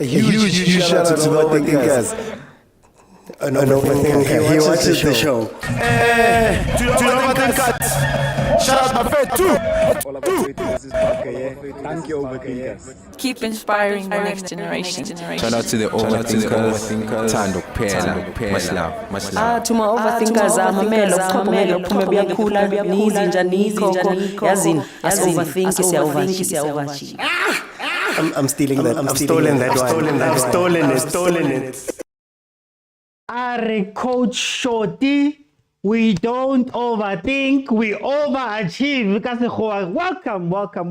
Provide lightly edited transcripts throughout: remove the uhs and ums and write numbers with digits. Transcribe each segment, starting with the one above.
A huge shout out to the overthinkers. An overthinker. He watches the show. To the overthinkers. Shout out my friend too. Thank you, overthinkers. Keep inspiring the next generation. Shout out to the overthinkers. Tando Pela. Much love. To my overthinkers, I'm stealing that. I'm stolen that one. I've stolen it. Are Coach Shorty, we don't overthink, we overachieve.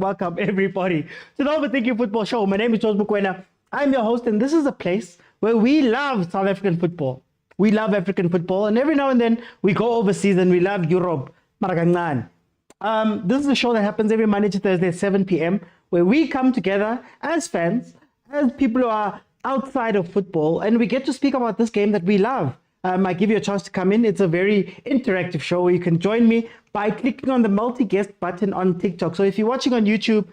Welcome everybody to the Overthinking Football Show. My name is Mokwena. I'm your host, and this is a place where we love South African football. We love African football, and every now and then we go overseas and we love Europe. This is a show that happens every Monday to Thursday at 7 p.m. where we come together as fans, as people who are outside of football, and we get to speak about this game that we love. I give you a chance to come in. It's a very interactive show where you can join me by clicking on the multi-guest button on TikTok. So if you're watching on YouTube,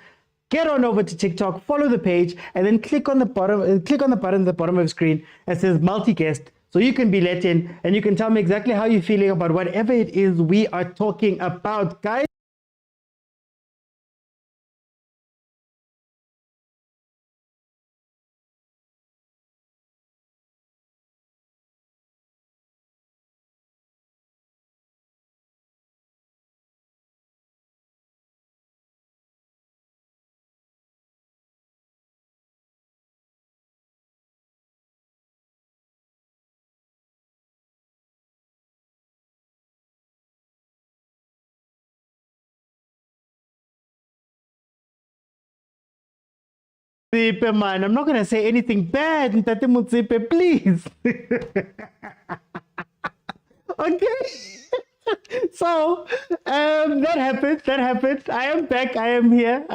get on over to TikTok, follow the page, and then click on the bottom at the bottom of the screen that says multi-guest, so you can be let in and you can tell me exactly how you're feeling about whatever it is we are talking about, guys. Man, I'm not going to say anything bad, Ntate Motsepe, please. Okay. So, that happened. I am back. I am here.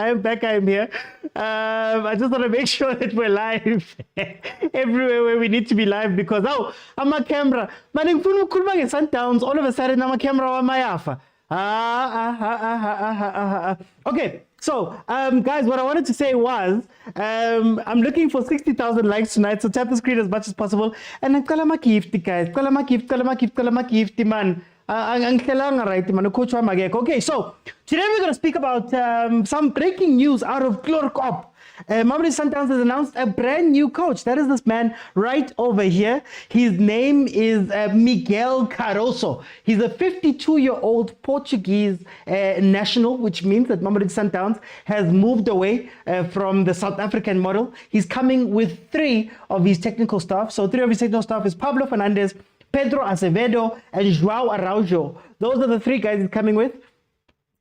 I just want to make sure that we're live everywhere where we need to be live because, I'm a camera. Man, in Sundowns, all of a sudden, I'm a camera on my alpha. Okay. So, guys, what I wanted to say was, I'm looking for 60,000 likes tonight, so tap the screen as much as possible. And I'm calling my gift, guys. Calling my gift, man. Okay, so today we're going to speak about some breaking news out of Clorkop. Mamelodi Sundowns has announced a brand new coach. That is this man right over here. His name is Miguel Cardoso. He's a 52-year-old Portuguese national, which means that Mamelodi Sundowns has moved away from the South African model. He's coming with 3 of his technical staff. So 3 of his technical staff is Pablo Fernandes, Pedro Acevedo, and João Araujo. Those are the 3 guys he's coming with.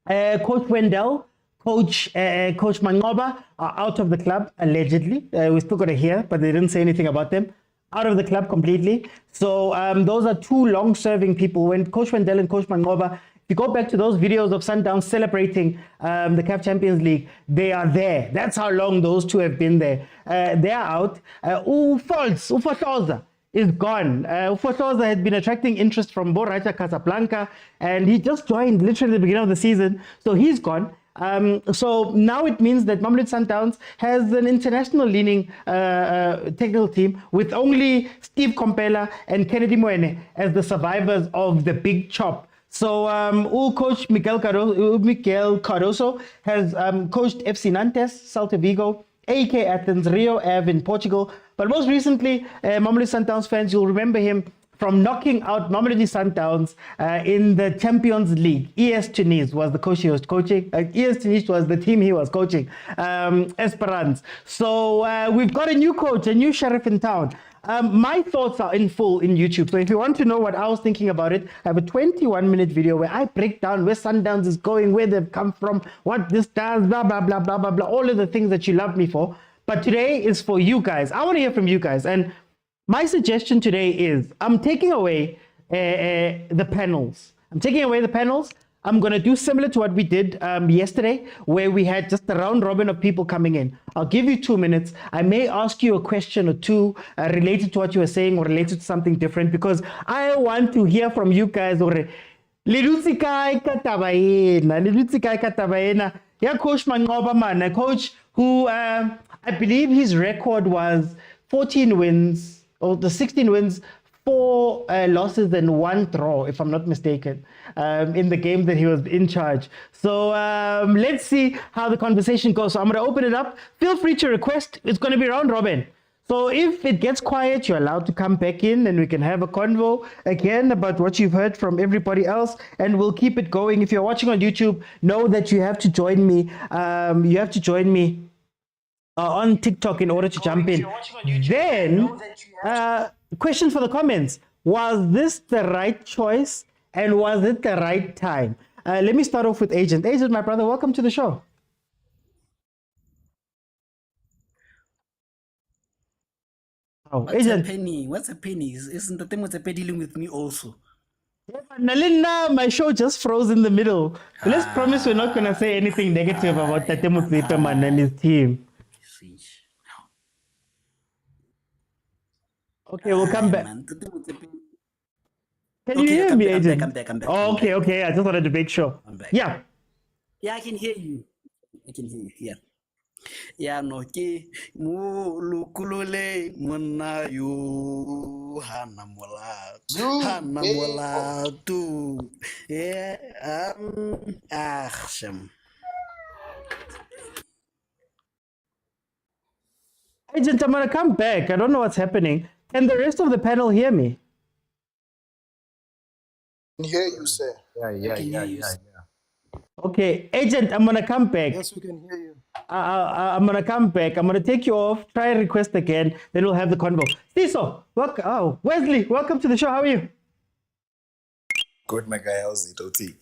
Coach Wendell, Coach Mangoba are out of the club, allegedly. We still got to hear, but they didn't say anything about them. Out of the club completely. So those are 2 long-serving people. When Coach Wendell and Coach Mangoba, if you go back to those videos of Sundowns celebrating the CAF Champions League, they are there. That's how long those 2 have been there. They are out. Ufatoza is gone. Ufatoza had been attracting interest from Borracha Casablanca, and he just joined literally at the beginning of the season. So he's gone. So now it means that Mamelodi Sundowns has an international-leaning technical team with only Steve Kompela and Kennedy Moene as the survivors of the big chop. So coach Miguel Cardoso has coached FC Nantes, Celta Vigo, AEK Athens, Rio Ave in Portugal. But most recently, Mamelodi Sundowns fans, you'll remember him from knocking out Mamelodi Sundowns in the Champions League. ES Tunis was the coach he was coaching. ES Tunis was the team he was coaching, Esperance. So we've got a new coach, a new sheriff in town. My thoughts are in full in YouTube. So if you want to know what I was thinking about it, I have a 21-minute video where I break down where Sundowns is going, where they've come from, what this does, blah, blah, blah, blah, blah, blah, all of the things that you love me for. But today is for you guys. I want to hear from you guys. And my suggestion today is I'm taking away the panels. I'm going to do similar to what we did yesterday, where we had just a round robin of people coming in. I'll give you 2 minutes. I may ask you a question or two related to what you were saying or related to something different, because I want to hear from you guys. Yeah, Coach Mangoba, man, a coach who I believe his record was 14 wins, or the 16 wins, 4 losses and 1 draw, if I'm not mistaken, in the game that he was in charge. So let's see how the conversation goes. So I'm going to open it up. Feel free to request. It's going to be round robin. So if it gets quiet, you're allowed to come back in and we can have a convo again about what you've heard from everybody else, and we'll keep it going. If you're watching on YouTube, know that you have to join me. You have to join me on TikTok in order to jump in. Then, question for the comments. Was this the right choice and was it the right time? Let me start off with Agent. Agent, my brother, welcome to the show. Oh, Agent. What's a penny? Isn't the thing Motsepe dealing with me also? Nalina, my show just froze in the middle. Let's promise we're not going to say anything negative about Tate Motsepe man and his team. Okay, we'll come back. Can you hear me, Agent? I'm back. Oh, okay. I just wanted to make sure. I'm back. Yeah. Yeah, I can hear you. Yeah. Yeah, no, ke mo lukulole mona yo hana mola tu. Yeah, shem. Agent, I'm going to come back. I don't know what's happening. Can the rest of the panel hear me? Can hear you, sir. Yeah. Okay, Agent, I'm going to come back. Yes, we can hear you. I'm going to come back. I'm going to take you off, try and request again, then we'll have the convo. Siso, Wesley, welcome to the show. How are you? Good, my guy. How's it, OT?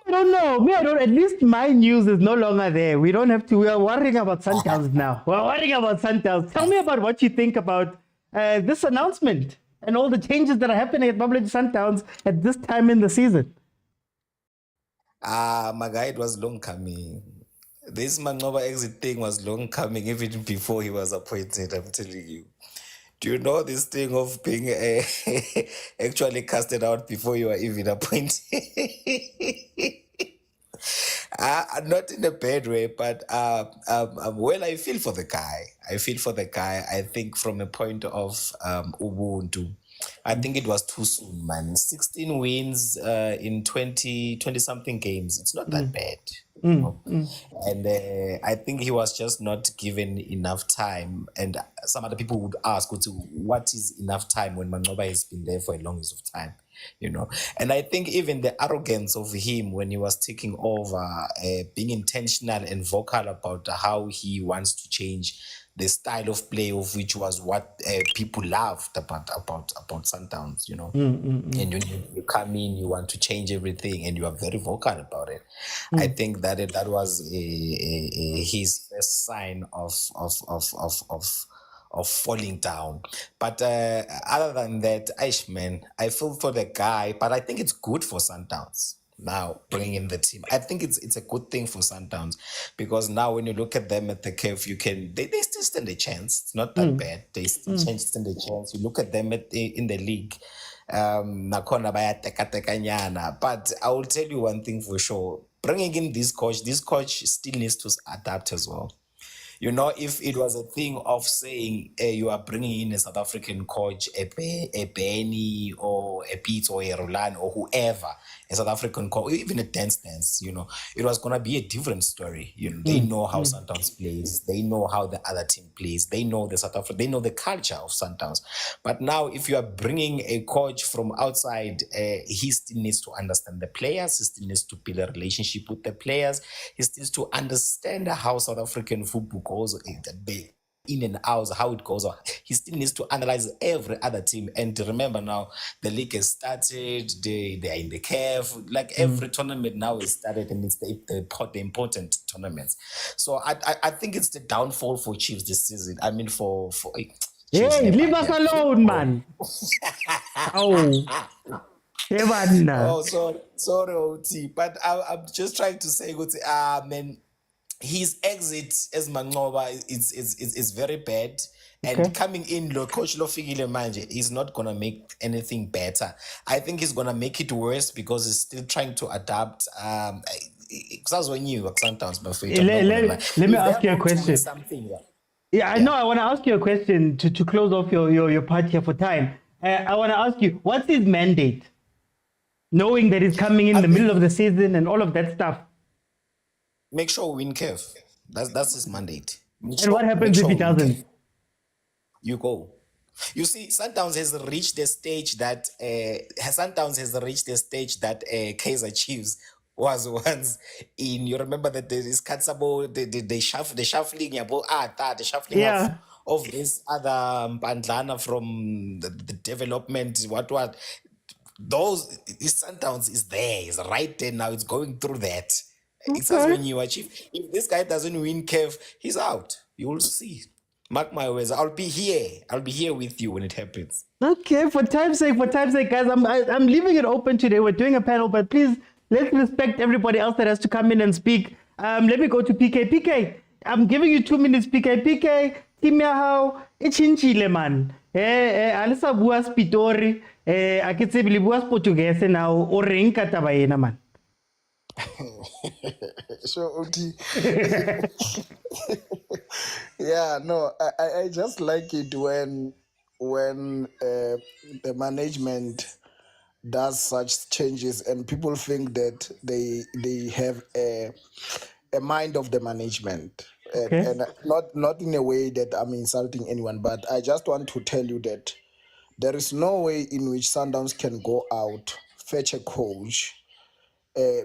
I don't know. At least my news is no longer there. We don't have to. We are worrying about Sundowns now. We're worrying about Sundowns. Tell me about what you think about this announcement and all the changes that are happening at Mamelodi Sundowns at this time in the season. My guy, it was long coming. This Manova exit thing was long coming even before he was appointed, I'm telling you. Do you know this thing of being actually casted out before you are even appointed? Not in a bad way, but well, I feel for the guy. I think from a point of Ubuntu, I think it was too soon, man. 16 wins in 20 something games. It's not that bad. And I think he was just not given enough time. And some other people would ask, what is enough time when Mangoba has been there for a long of time? And I think even the arrogance of him when he was taking over, being intentional and vocal about how he wants to change the style of play, of which was what people loved about Sundowns, And you come in, you want to change everything, and you are very vocal about it. I think that was his first sign of falling down. But other than that, I feel for the guy, but I think it's good for Sundowns. Now bringing in the team, I think it's a good thing for Sundowns, because now when you look at them at the CAF, they still stand a chance. It's not that bad. They still stand a chance. You look at them in the league, nakhona bayatekanyana. But I will tell you one thing for sure: bringing in this coach still needs to adapt as well. If it was a thing of saying you are bringing in a South African coach, a Benny or a Pitso or a Rulani or whoever, a South African coach, even a dance, it was going to be a different story. They know how Sundowns plays. They know how the other team plays. They know they know the culture of Sundowns. But now if you are bringing a coach from outside, he still needs to understand the players. He still needs to build a relationship with the players. He still needs to understand how South African football goes in and out, how it goes on. He still needs to analyze every other team. And remember now, the league has started, they are in the CAF, like every tournament now is started, and it's the important tournaments. So I think it's the downfall for Chiefs this season. I mean, for hey, leave us alone, man. Sorry, OT, but I'm just trying to say, man, his exit as Mangoba is very bad. And coming in, Coach Lofigile Manje, he's not going to make anything better. I think he's going to make it worse because he's still trying to adapt. Let me ask you a question. Yeah, I know. I want to ask you a question to close off your part here for time. I want to ask you, what's his mandate? Knowing that he's coming in the middle of the season and all of that stuff. Make sure we win CAF. That's his mandate. And what happens if he doesn't? You go. You see, Sundowns has reached the stage that Kaizer Chiefs was once in. You remember that there is Katsabo, the shuffling, the shuffling Yeah. of this other Pandlana from the development, what. Those Sundowns is there, is right there now. It's going through that. It's as when you achieve. If this guy doesn't win CAF, he's out. You will see. Mark my words. I'll be here. I'll be here with you when it happens. Okay, for time's sake, guys, I'm leaving it open today. We're doing a panel, but please let's respect everybody else that has to come in and speak. Let me go to PK. PK, I'm giving you 2 minutes. PK, team how ichinchile man. Alisa buas pitori. Akitsebili buas Portuguese now. O reng ka taba ena man. So Oti. Yeah, no, I just like it when the management does such changes and people think that they have a mind of the management. Okay. And not in a way that I'm insulting anyone, but I just want to tell you that there is no way in which Sundowns can go out, fetch a coach,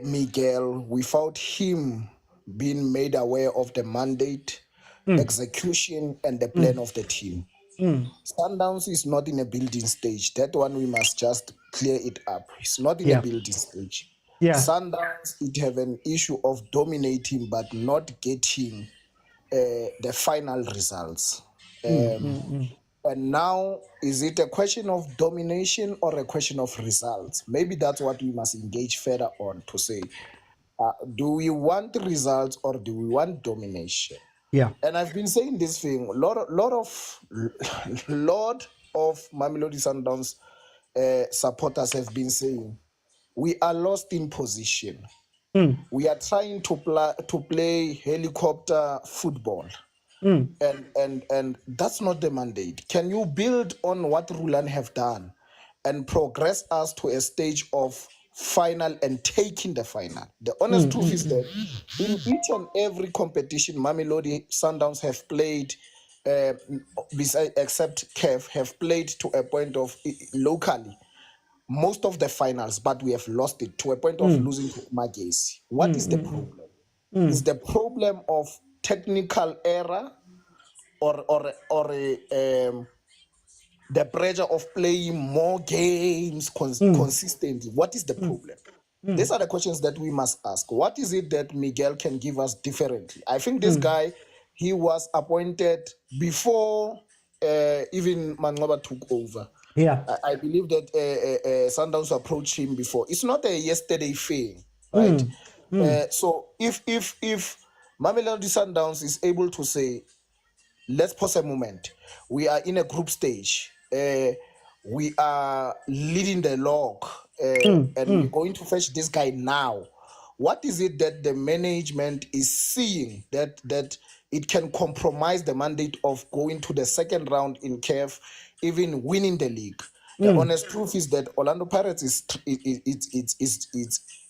Miguel, without him being made aware of the mandate, execution, and the plan of the team. Sundowns is not in a building stage. That one we must just clear it up. It's not in a building stage. Yeah. Sundowns, it have an issue of dominating but not getting the final results. And now, is it a question of domination or a question of results? Maybe that's what we must engage further on to say, do we want results or do we want domination? Yeah. And I've been saying this thing, lot of Mamelodi Sundowns supporters have been saying, we are lost in position. We are trying to play helicopter football. And that's not the mandate. Can you build on what Rulani have done and progress us to a stage of final and taking the final? The honest truth is that in each and every competition Mamelodi Sundowns have played, except CAF, have played to a point of locally most of the finals, but we have lost it to a point of losing to Magesi. What is the problem? Is the problem of technical error or the pressure of playing more games consistently? What is the problem? These are the questions that we must ask. What is it that Miguel can give us differently? I think this guy, he was appointed before even Mangoba took over. Yeah. I believe that Sundowns approached him before. It's not a yesterday thing, right? So if Mamelodi Sundowns is able to say, let's pause a moment. We are in a group stage. We are leading the log, and we're going to fetch this guy now. What is it that the management is seeing that it can compromise the mandate of going to the second round in CAF, even winning the league? The honest truth is that Orlando Pirates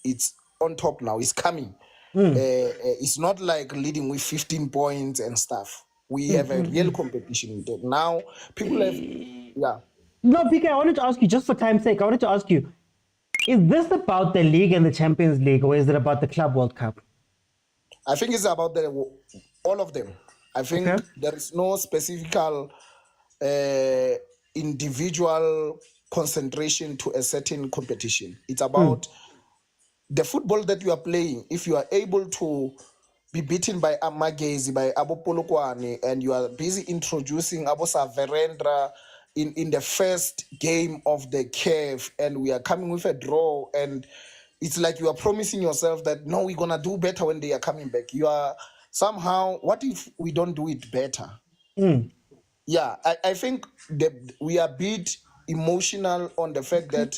it's on top now. It's coming. It's not like leading with 15 points and stuff. We have a real competition with it. Now, people have, No, PK, I wanted to ask you, just for time's sake, I wanted to ask you, is this about the league and the Champions League, or is it about the Club World Cup? I think it's about all of them. I think there is no specific individual concentration to a certain competition. It's about the football that you are playing. If you are able to be beaten by Amagezi, by Abo Polokwane, and you are busy introducing Abo Saverendra in the first game of the CAF, and we are coming with a draw, and it's like you are promising yourself that, no, we're going to do better when they are coming back. You are somehow, what if we don't do it better? Yeah, I think that we are a bit emotional on the fact that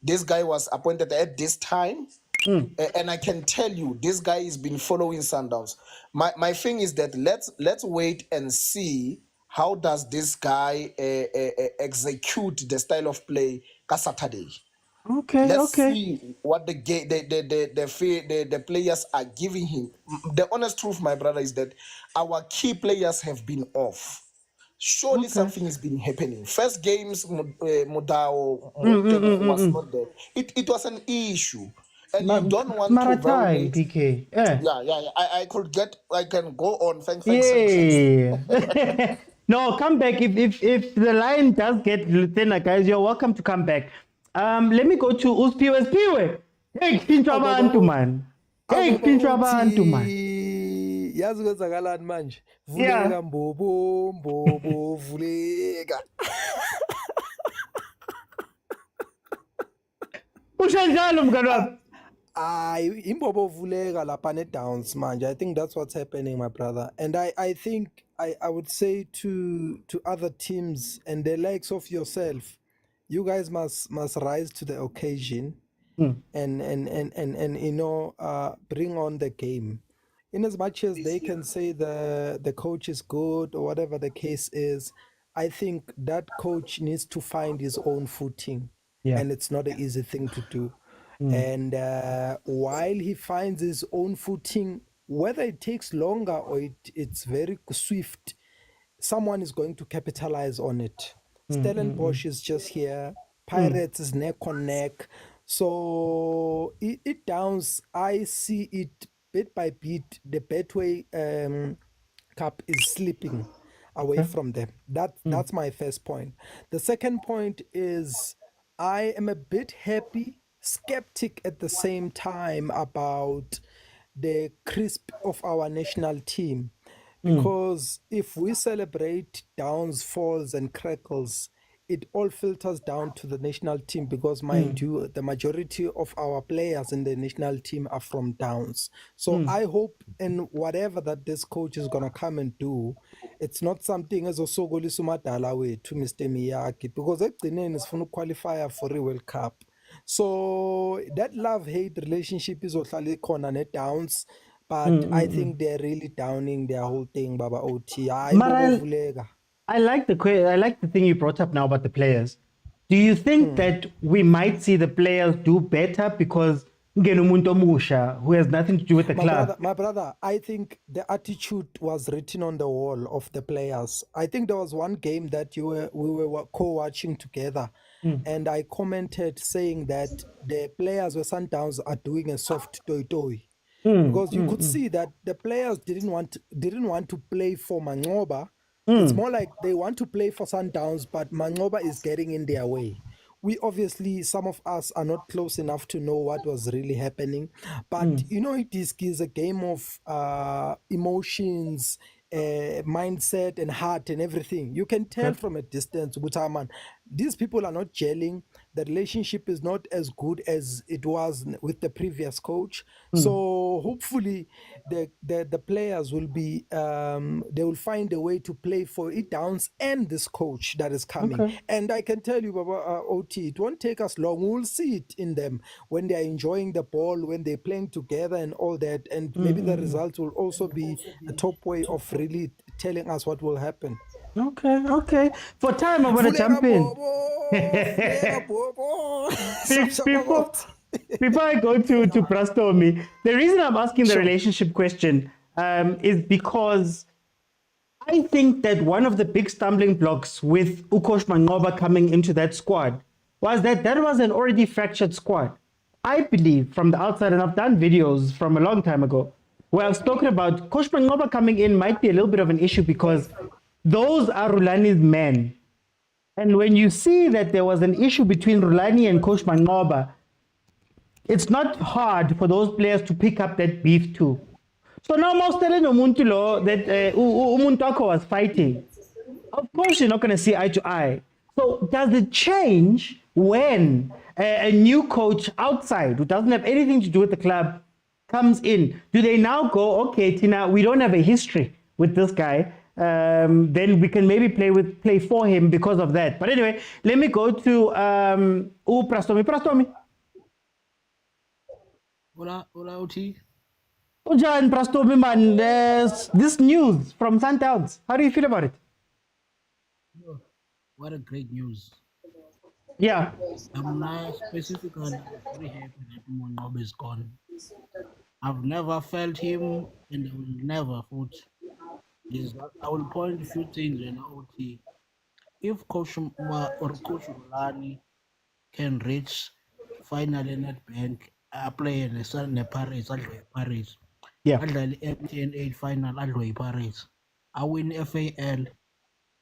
this guy was appointed at this time. And I can tell you, this guy has been following Sundowns. My thing is that let's wait and see how does this guy execute the style of play ka Saturday. Okay, Let's okay. see what the players are giving him. The honest truth, my brother, is that our key players have been off. Surely something has been happening. First games, Motaung was not there. It was an issue, and you don't want to Maritime, violate. PK. Yeah. Yeah. I can go on. Thanks. Yeah. No, come back. If the line does get thinner, guys, you're welcome to come back. Let me go to Uspiwe. Hey, Pinto abantu man. Hey, Pinto abantu man. Yazi kwenzakalani manje? Yeah. Vuleka mbobo vuleka. Ushanjalo mngani wami. Imbobo vuleka lapha Nedowns manje. I think that's what's happening, my brother. And I think I would say to other teams and the likes of yourself, you guys must rise to the occasion and you know bring on the game. In as much as they can say the coach is good or whatever the case is, I think that coach needs to find his own footing. Yeah. And it's not an easy thing to do. And while he finds his own footing, whether it takes longer or it's very swift, someone is going to capitalize on it. Stellenbosch is just here. Pirates is neck on neck. So it downs. I see it bit by bit. The Betway Cup is slipping away from them. That's my first point. The second point is I am a bit happy, skeptic at the same time about the crisp of our national team. Because if we celebrate downs, falls, and crackles, it all filters down to the national team because, mind you, the majority of our players in the national team are from downs. So I hope in whatever that this coach is going to come and do, it's not something as a Sogoli Sumadala way to Mr. Miyagi, because ekugcineni sifuna qualifier for a World Cup. So that love-hate relationship is also khona Downs. But I think they're really downing their whole thing, Baba OT. I like the thing you brought up now about the players. Do you think that we might see the players do better because Ngenumuntu Musha, who has nothing to do with the club? My brother, I think the attitude was written on the wall of the players. I think there was one game that we were co-watching together, and I commented saying that the players were Sundowns are doing a soft toy. Because you could see that the players didn't want to play for Mangoba. It's more like they want to play for Sundowns, but Mangoba is getting in their way. We obviously, some of us are not close enough to know what was really happening. But you know, it is a game of emotions, mindset and heart and everything. You can tell from a distance, man, these people are not gelling. The relationship is not as good as it was with the previous coach. So hopefully the players will be they will find a way to play for it downs and this coach that is coming. And I can tell you, Baba OT, it won't take us long. We'll see it in them when they are enjoying the ball, when they're playing together and all that. And maybe the results will also be a top way of really telling us what will happen. Okay. For time, I'm going to jump in. Before I go to Prastomi, the reason I'm asking the relationship question is because I think that one of the big stumbling blocks with Ukosh Mangoba coming into that squad was that was an already fractured squad. I believe from the outside, and I've done videos from a long time ago, where I've spoken about Coach Mangoba coming in might be a little bit of an issue because those are Rulani's men. And when you see that there was an issue between Rulani and Coach Mangoba, it's not hard for those players to pick up that beef too. So now most telling Umuntu that Umuntako was fighting. Of course, you're not going to see eye to eye. So does it change when a new coach outside who doesn't have anything to do with the club comes in? Do they now go, okay, Tina, we don't have a history with this guy. Then we can maybe play for him because of that. But anyway, let me go to Prastomi. Ola Oti. Ujaan Prastomi man, there's this news from Sundowns. How do you feel about it? What a great news. Yeah. I'm not specifically very happy that Monob is gone. I've never felt him and I will never put his. I will point a few things in OT. If Coach or Coach Rulani can reach finally Nedbank, play in the Paris. Yeah. Adlale MTN 8 final, Adlale Paris. I win FAL,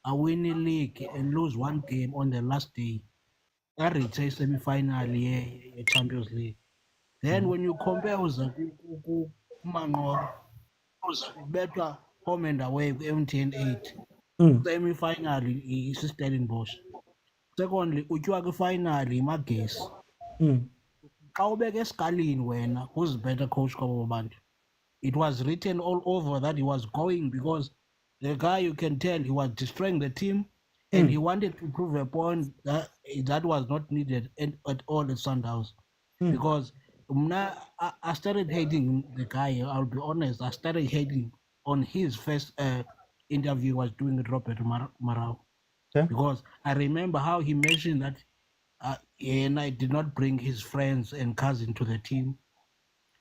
I win the league and lose one game on the last day. I reach a semi-final, Champions League. Then when you compare with Mango, better home and away with MTN 8. Semi-final is Stellenbosch. Secondly, utywa final magesi. Xa ubeka eskalini wena, who's better coach kwabo bantu? It was written all over that he was going because the guy, you can tell, he was destroying the team and he wanted to prove a point that was not needed at all at Sundowns. Because I started hating the guy, I'll be honest. I started hating on his first interview he was doing with Robert Marawa. Okay. Because I remember how he mentioned that and I did not bring his friends and cousin to the team.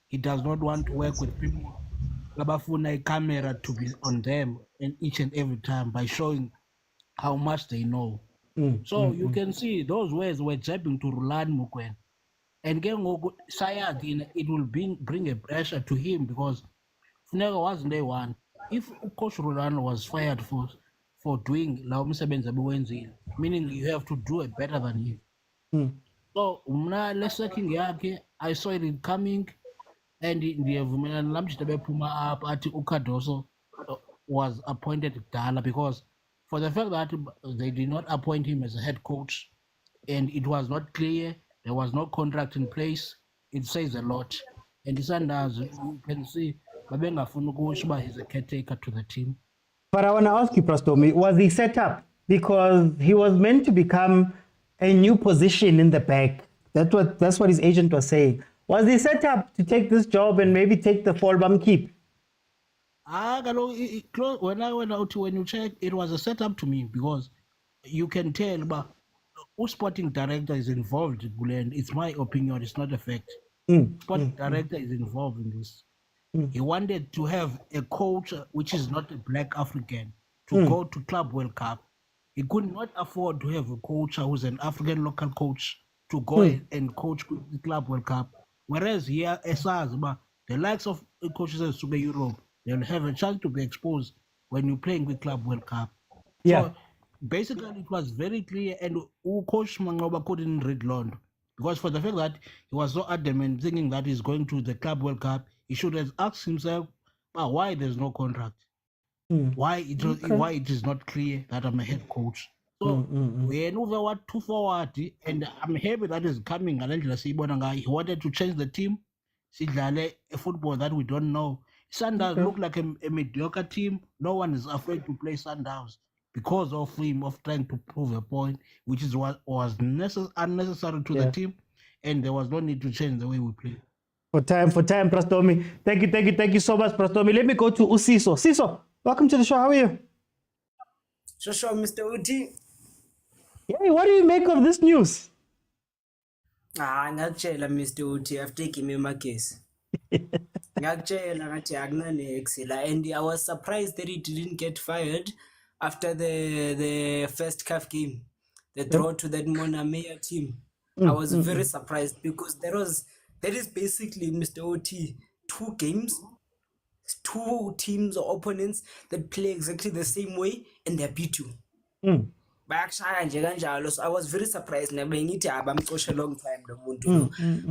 He does not want to work with people abafuna a camera to be on them and each and every time by showing how much they know. So you can see those words were jabbing to Rulani Mokwena. And again, it will bring a pressure to him because Funeka wasn't there one. If Coach Rulani was fired for doing lawo msebenzi abuwenzile, meaning you have to do it better than him. So let's second yakhe, I saw it coming. And ndiyavumelana nami nje bephuma apha athi uKadoso was appointed kudala because for the fact that they did not appoint him as a head coach and it was not clear, there was no contract in place, it says a lot. And Sundowns, you can see babengafuna ukusho uba he's a caretaker to the team. But I want to ask you, Prastomi, was he set up? Because he was meant to become a new position in the back. That's what his agent was saying. Was he set up to take this job and maybe take the Fallbum keep? When you check, it was a setup to me because you can tell, but who sporting director is involved, and it's my opinion, it's not a fact. Sporting director is involved in this. He wanted to have a coach which is not a black African to go to Club World Cup. He could not afford to have a coach who's an African local coach to go and coach the Club World Cup. Whereas here, the likes of coaches in Super Europe, they'll have a chance to be exposed when you're playing with Club World Cup. Yeah. So basically, it was very clear, and Coach Mangoba couldn't read London because for the fact that he was so adamant, thinking that he's going to the Club World Cup, he should have asked himself, why there's no contract, why it is not clear that I'm a head coach. So we move what too forward, and I'm happy that is coming. He wanted to change the team. A football that we don't know. Sundowns look like a mediocre team. No one is afraid to play Sundowns because of him of trying to prove a point, which is what was unnecessary to the team, and there was no need to change the way we play. For time, Prastomi. Thank you so much, Prastomi. Let me go to Usiso. Siso, welcome to the show. How are you? Sure, Mr. Uti. Yeah, what do you make of this news? Ngakutshela Mr. Uti, I've taken me my case. Ngakutshela ngathi akunane excela, and I was surprised that he didn't get fired after the first CAF game, the draw to that Monamea team. I was very surprised because there is basically, Mr. Oti, two games, two teams or opponents that play exactly the same way and they beat you. So I was very surprised. Never a long time,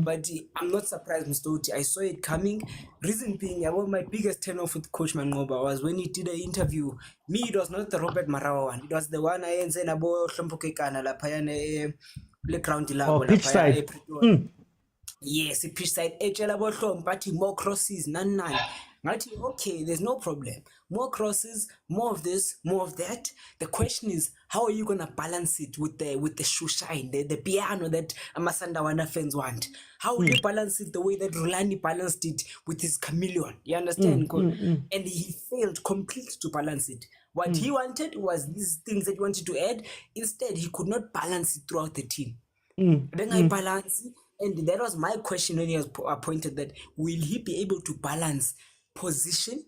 but I'm not surprised, Mr. Oti. I saw it coming. Reason being, my biggest turn off with Coach Mangoba was when he did an interview. Me, it was not the Robert Marawa one. It was the one I said about Hlomphokekana la payane le ground level. Pitch side. Yes, pitch side ejela bohlong but more crosses none. Ngathi, okay, there's no problem. More crosses, more of this, more of that. The question is, how are you gonna balance it with the shoe shine, the piano that Amasandawana fans want? How will you balance it the way that Rulani balanced it with his chameleon? You understand? And he failed completely to balance it. What he wanted was these things that he wanted to add. Instead, he could not balance it throughout the team. Then I balance, and that was my question when he was appointed, that will he be able to balance position,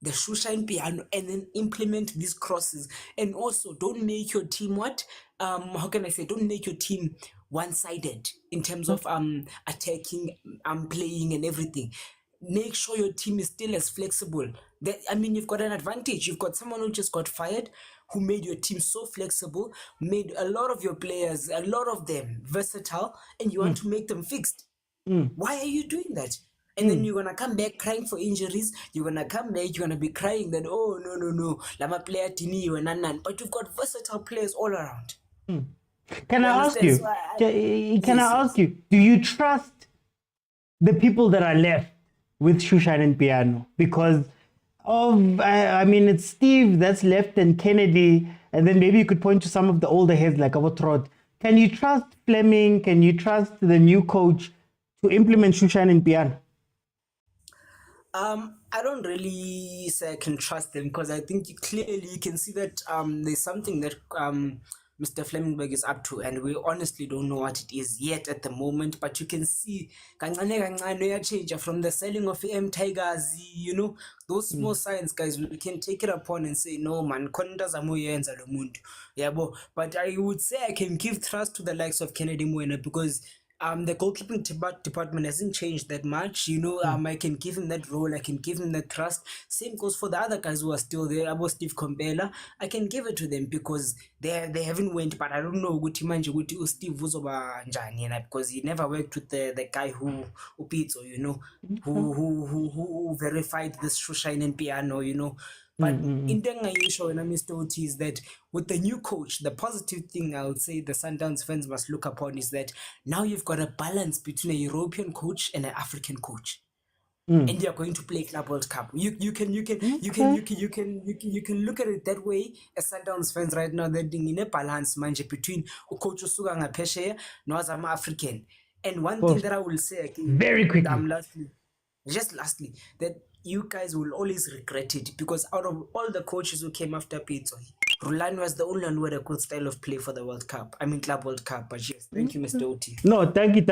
the shoe shine piano, and then implement these crosses? And also, don't make your team how can I say, don't make your team one-sided in terms of attacking, playing and everything. Make sure your team is still as flexible. You've got an advantage. You've got someone who just got fired, who made your team so flexible, made a lot of your players, a lot of them versatile, and you want to make them fixed. Why are you doing that? And then you're gonna come back crying for injuries. You're gonna come back, you're gonna be crying that, oh no, Lama player tini and but you've got versatile players all around. Can I ask you? Can I ask you? Do you trust the people that are left with Shushan and Piano? Because it's Steve that's left and Kennedy, and then maybe you could point to some of the older heads like Avotrod. Can you trust Fleming? Can you trust the new coach to implement Shushan and Piano? I don't really say I can trust them, because I think clearly you can see that there's something that Mr. Flemingberg is up to, and we honestly don't know what it is yet at the moment, but you can see change from the selling of M Tigers, those small signs, guys, we can take it upon and say, no man, but I would say I can give trust to the likes of Kennedy Mwena, because the goalkeeping department hasn't changed that much. I can give him that role. I can give him that trust. Same goes for the other guys who are still there. About Steve Kompela, I can give it to them because they haven't went. But I don't know Steve uzoba njani, because he never worked with the guy who Pitso, who verified this shoe shine and piano, But in Mr. Oti, is that with the new coach, the positive thing I would say the Sundowns fans must look upon is that now you've got a balance between a European coach and an African coach, and you're going to play Club World Cup. You can look at it that way as Sundowns fans right now. They're in a balance between coach Osuga Ngapeshe and Azama African. And one thing that I will say again, very quickly, lastly, that you guys will always regret it, because out of all the coaches who came after Pitso, Rulani was the only one who had a good style of play for the World Cup. Club World Cup. But yes, thank you, Mr. Oti. No, thank you.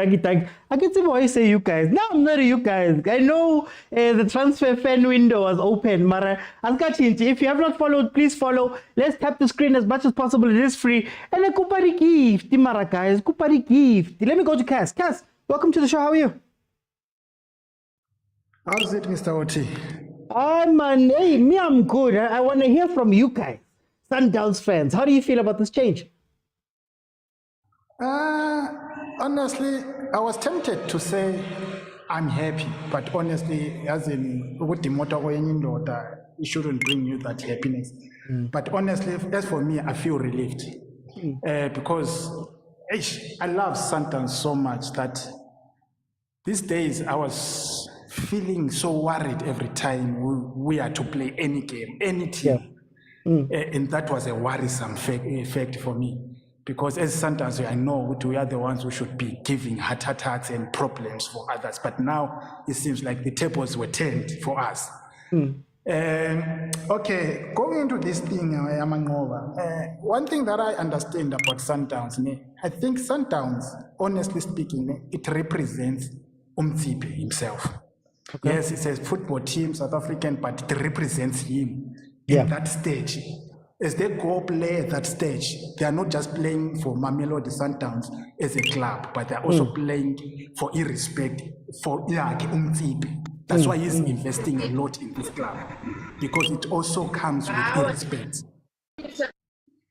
I can see why you say you guys. No, I'm not a you guys. I know the transfer fan window was open. Mara, if you have not followed, please follow. Let's tap the screen as much as possible. It is free. And a kupari gift, Mara guys. Kupari gift. Let me go to Cass. Cass, welcome to the show. How are you? How's it, Mr. Oti? Me, I'm good. I want to hear from you guys, Sundowns fans. How do you feel about this change? Honestly, I was tempted to say I'm happy, but honestly, as in with the Motaung, it shouldn't bring you that happiness. But honestly, as for me, I feel relieved because I love Sundowns so much that these days I was feeling so worried every time we are to play any game, any team. And that was a worrisome effect for me, because as Sundowns, I know we are the ones who should be giving heart attacks and problems for others, but now it seems like the tables were turned for us. Okay, going into this thing, one thing that I understand about Sundowns, I think Sundowns, honestly speaking, it represents Motsepe himself. Okay. Yes, it's a football team, South African, but it represents him in that stage. As they go play at that stage, they are not just playing for Mamelodi Sundowns as a club, but they're also playing for irrespect for Motsepe. That's why he's investing a lot in this club, because it also comes with irrespect.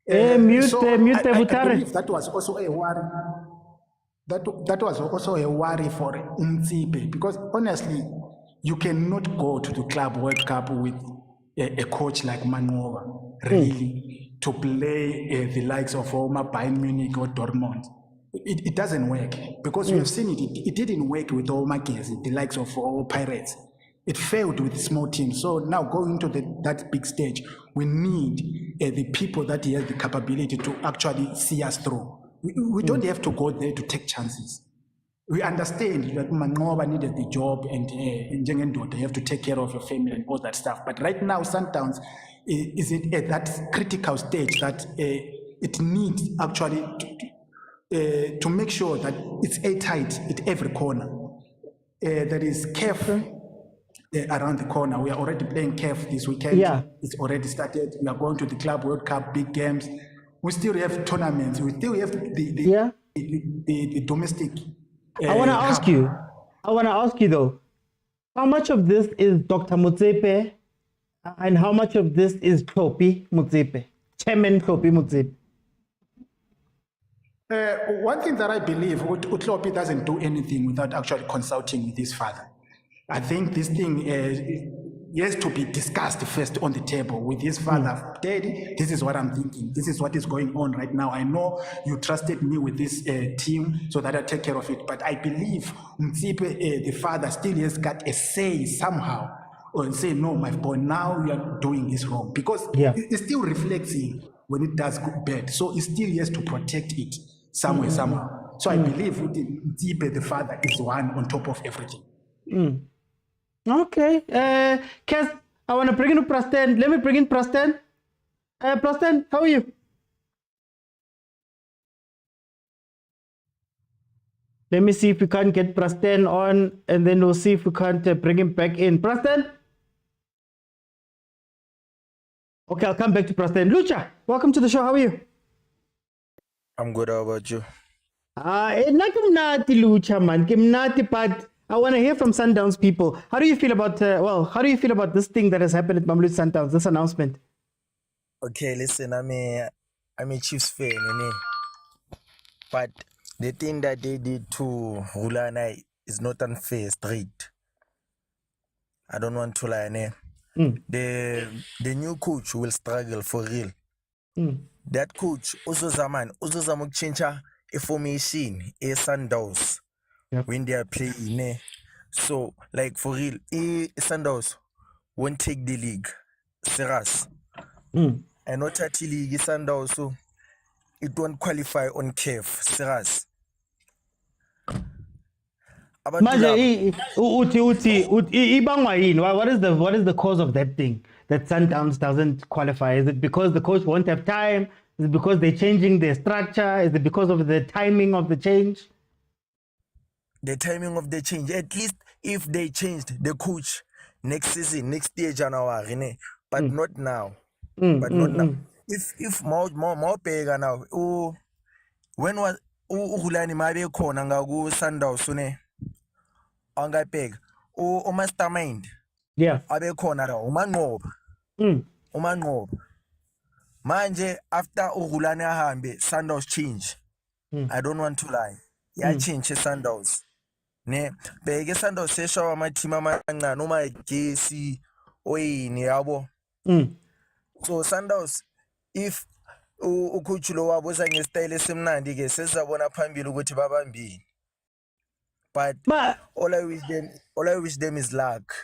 I believe that was also a worry. That was also a worry for Motsepe, because honestly, you cannot go to the Club World Cup with a coach like Manova, really, to play the likes of Bayern Munich or Dortmund. it doesn't work because we have seen it didn't work with all markets, the likes of all Pirates. It failed with small teams. So now going to that big stage, we need the people that has the capability to actually see us through. We don't have to go there to take chances. We understand that Mangoba needed the job and they have to take care of your family and all that stuff. But right now, Sundowns is at that critical stage that it needs actually to make sure that it's airtight at every corner. There is CAF around the corner. We are already playing CAF this weekend. Yeah. It's already started. We are going to the Club World Cup, big games. We still have tournaments. We still have the domestic. I want to ask you though, how much of this is Dr. Motsepe and how much of this is Tlhophi Motsepe, Chairman Tlhophi Motsepe? One thing that I believe, Tlhophi doesn't do anything without actually consulting with his father. I think this thing has to be discussed first on the table with his father. Daddy, this is what I'm thinking. This is what is going on right now. I know you trusted me with this team so that I take care of it. But I believe Motsepe, the father, still has got a say somehow. Or say, no, my boy, now you are doing this wrong. Because it still reflects him when it does bad. So he still has to protect it somewhere, somehow. So I believe Motsepe, the father, is one on top of everything. Okay. Kes, I want to bring in Preston. Let me bring in Preston. Preston, how are you? Let me see if we can't get Preston on, and then we'll see if we can't bring him back in. Preston? Okay, I'll come back to Preston. Lucha, welcome to the show. How are you? I'm good. How about you? Not Lucha, man. But I want to hear from Sundowns people. How do you feel about how do you feel about this thing that has happened at Mamelodi Sundowns, this announcement? Okay, listen, I'm a Chiefs fan, but the thing that they did to Rulani is not unfair, straight. I don't want to lie, The new coach will struggle for real. That coach, uzozama change a formation, a Sundowns. When they are playing, so like for real, Sundowns won't take the league serious. And not at the league, Sundowns, so it won't qualify on CAF serious. What is the cause of that thing that Sundowns doesn't qualify? Is it because the coach won't have time? Is it because they're changing their structure? Is it because of the timing of the change? The timing of the change. At least if they changed the coach next season, next year January, but not now. But not now. If more pega now. When was Rulani mabe khona ngaku Sundowns anga peg. Mastermind. Yeah. Abe khona la umanqoba. Manje after Rulani ahambe Sundowns change. I don't want to lie. Change Sundowns. Ne bheke Sundowns seshawa amateam amancane noma igesi oyini yabo. So Sundowns if ucoach lo wabo uza ngestyle esimnandi ke sesizabona phambili ukuthi babambini. But all I wish them is luck.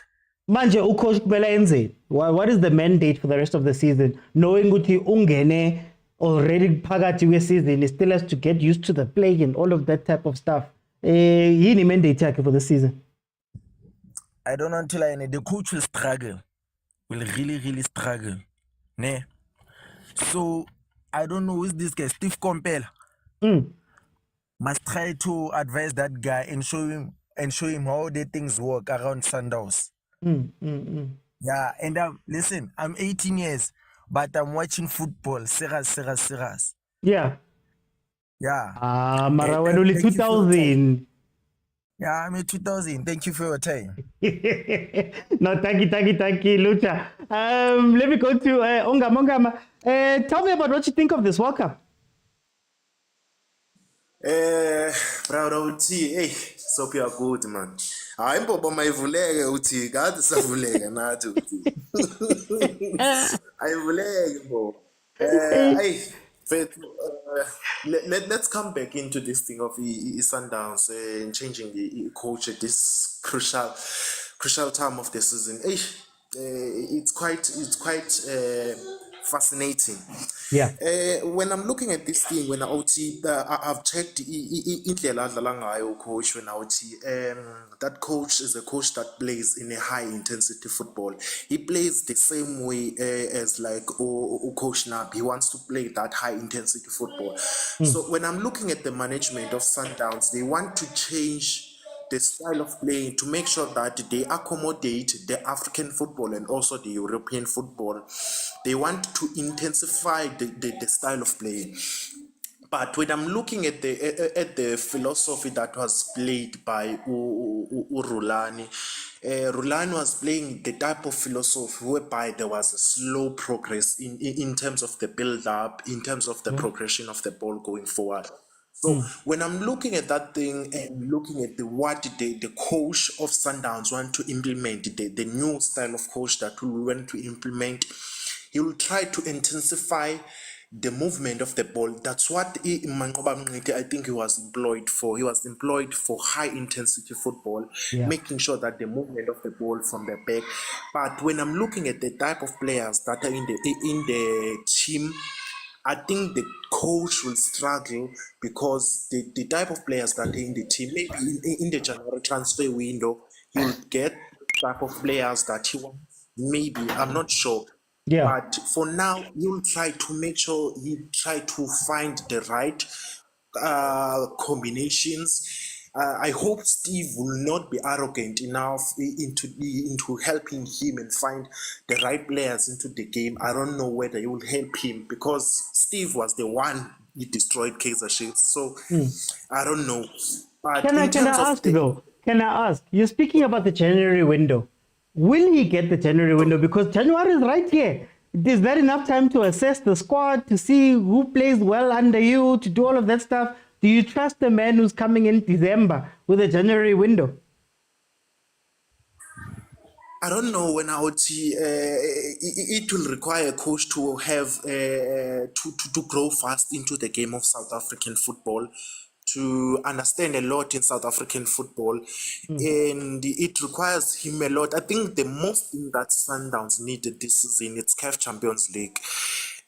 Manje ucoach kumele enze. What is the mandate for the rest of the season? Knowing ukuthi ungene already phakathi kwe-season, he still has to get used to the play and all of that type of stuff. Yini mandate yakhe for the season? I don't know until the coach will struggle. Will really struggle. Ne? So I don't know who's this guy, Steve Compel. Must try to advise that guy and show him how the things work around Sundowns. Yeah, and listen, I'm 18 years, but I'm watching football. Serious. Yeah. Yeah. Marawa only 2000. Yeah, I'm in 2000. Thank you for your time. No, thank you, Lucha. Let me go to Ongama. Tell me about what you think of this World Cup. Proud of tea. Hey, so you're good, man. I'm Bobo my vulega uti. God is a vulega, not uti. I vulega, bo. Hey, Faith, let's come back into this thing of Sundowns and changing the coach at this crucial time of the season. It's quite fascinating. Yeah. When I'm looking at this thing, when I've checked indlela adlala ngayo coach when that coach is a coach that plays in a high intensity football. He plays the same way as like coach Nab. He wants to play that high intensity football. So when I'm looking at the management of Sundowns, they want to change the style of playing to make sure that they accommodate the African football and also the European football. They want to intensify the style of playing. But when I'm looking at the philosophy that was played by Rulani, Rulani was playing the type of philosophy whereby there was a slow progress in terms of the build-up, in terms of the progression of the ball going forward. So when I'm looking at that thing and looking at what the coach of Sundowns want to implement, the new style of coach that we want to implement, he will try to intensify the movement of the ball. That's what I think he was employed for. He was employed for high intensity football, making sure that the movement of the ball from the back. But when I'm looking at the type of players that are in the team, I think the coach will struggle because the type of players that are in the team, maybe in the January transfer window, he'll get type of players that he wants. Maybe, I'm not sure. Yeah. But for now, he'll try to make sure he try to find the right combinations. I hope Steve will not be arrogant enough into helping him and find the right players into the game. I don't know whether he will help him because Steve was the one he destroyed Kaizer Chiefs. So I don't know. But Can I ask though? Can I ask? You're speaking about the January window. Will he get the January window? Because January is right here. Is there enough time to assess the squad, to see who plays well under you, to do all of that stuff? Do you trust the man who's coming in December with a January window? I don't know when I would see it will require a coach to have to grow fast into the game of South African football, to understand a lot in South African football, and it requires him a lot. I think the most thing that Sundowns needed this season is CAF Champions League.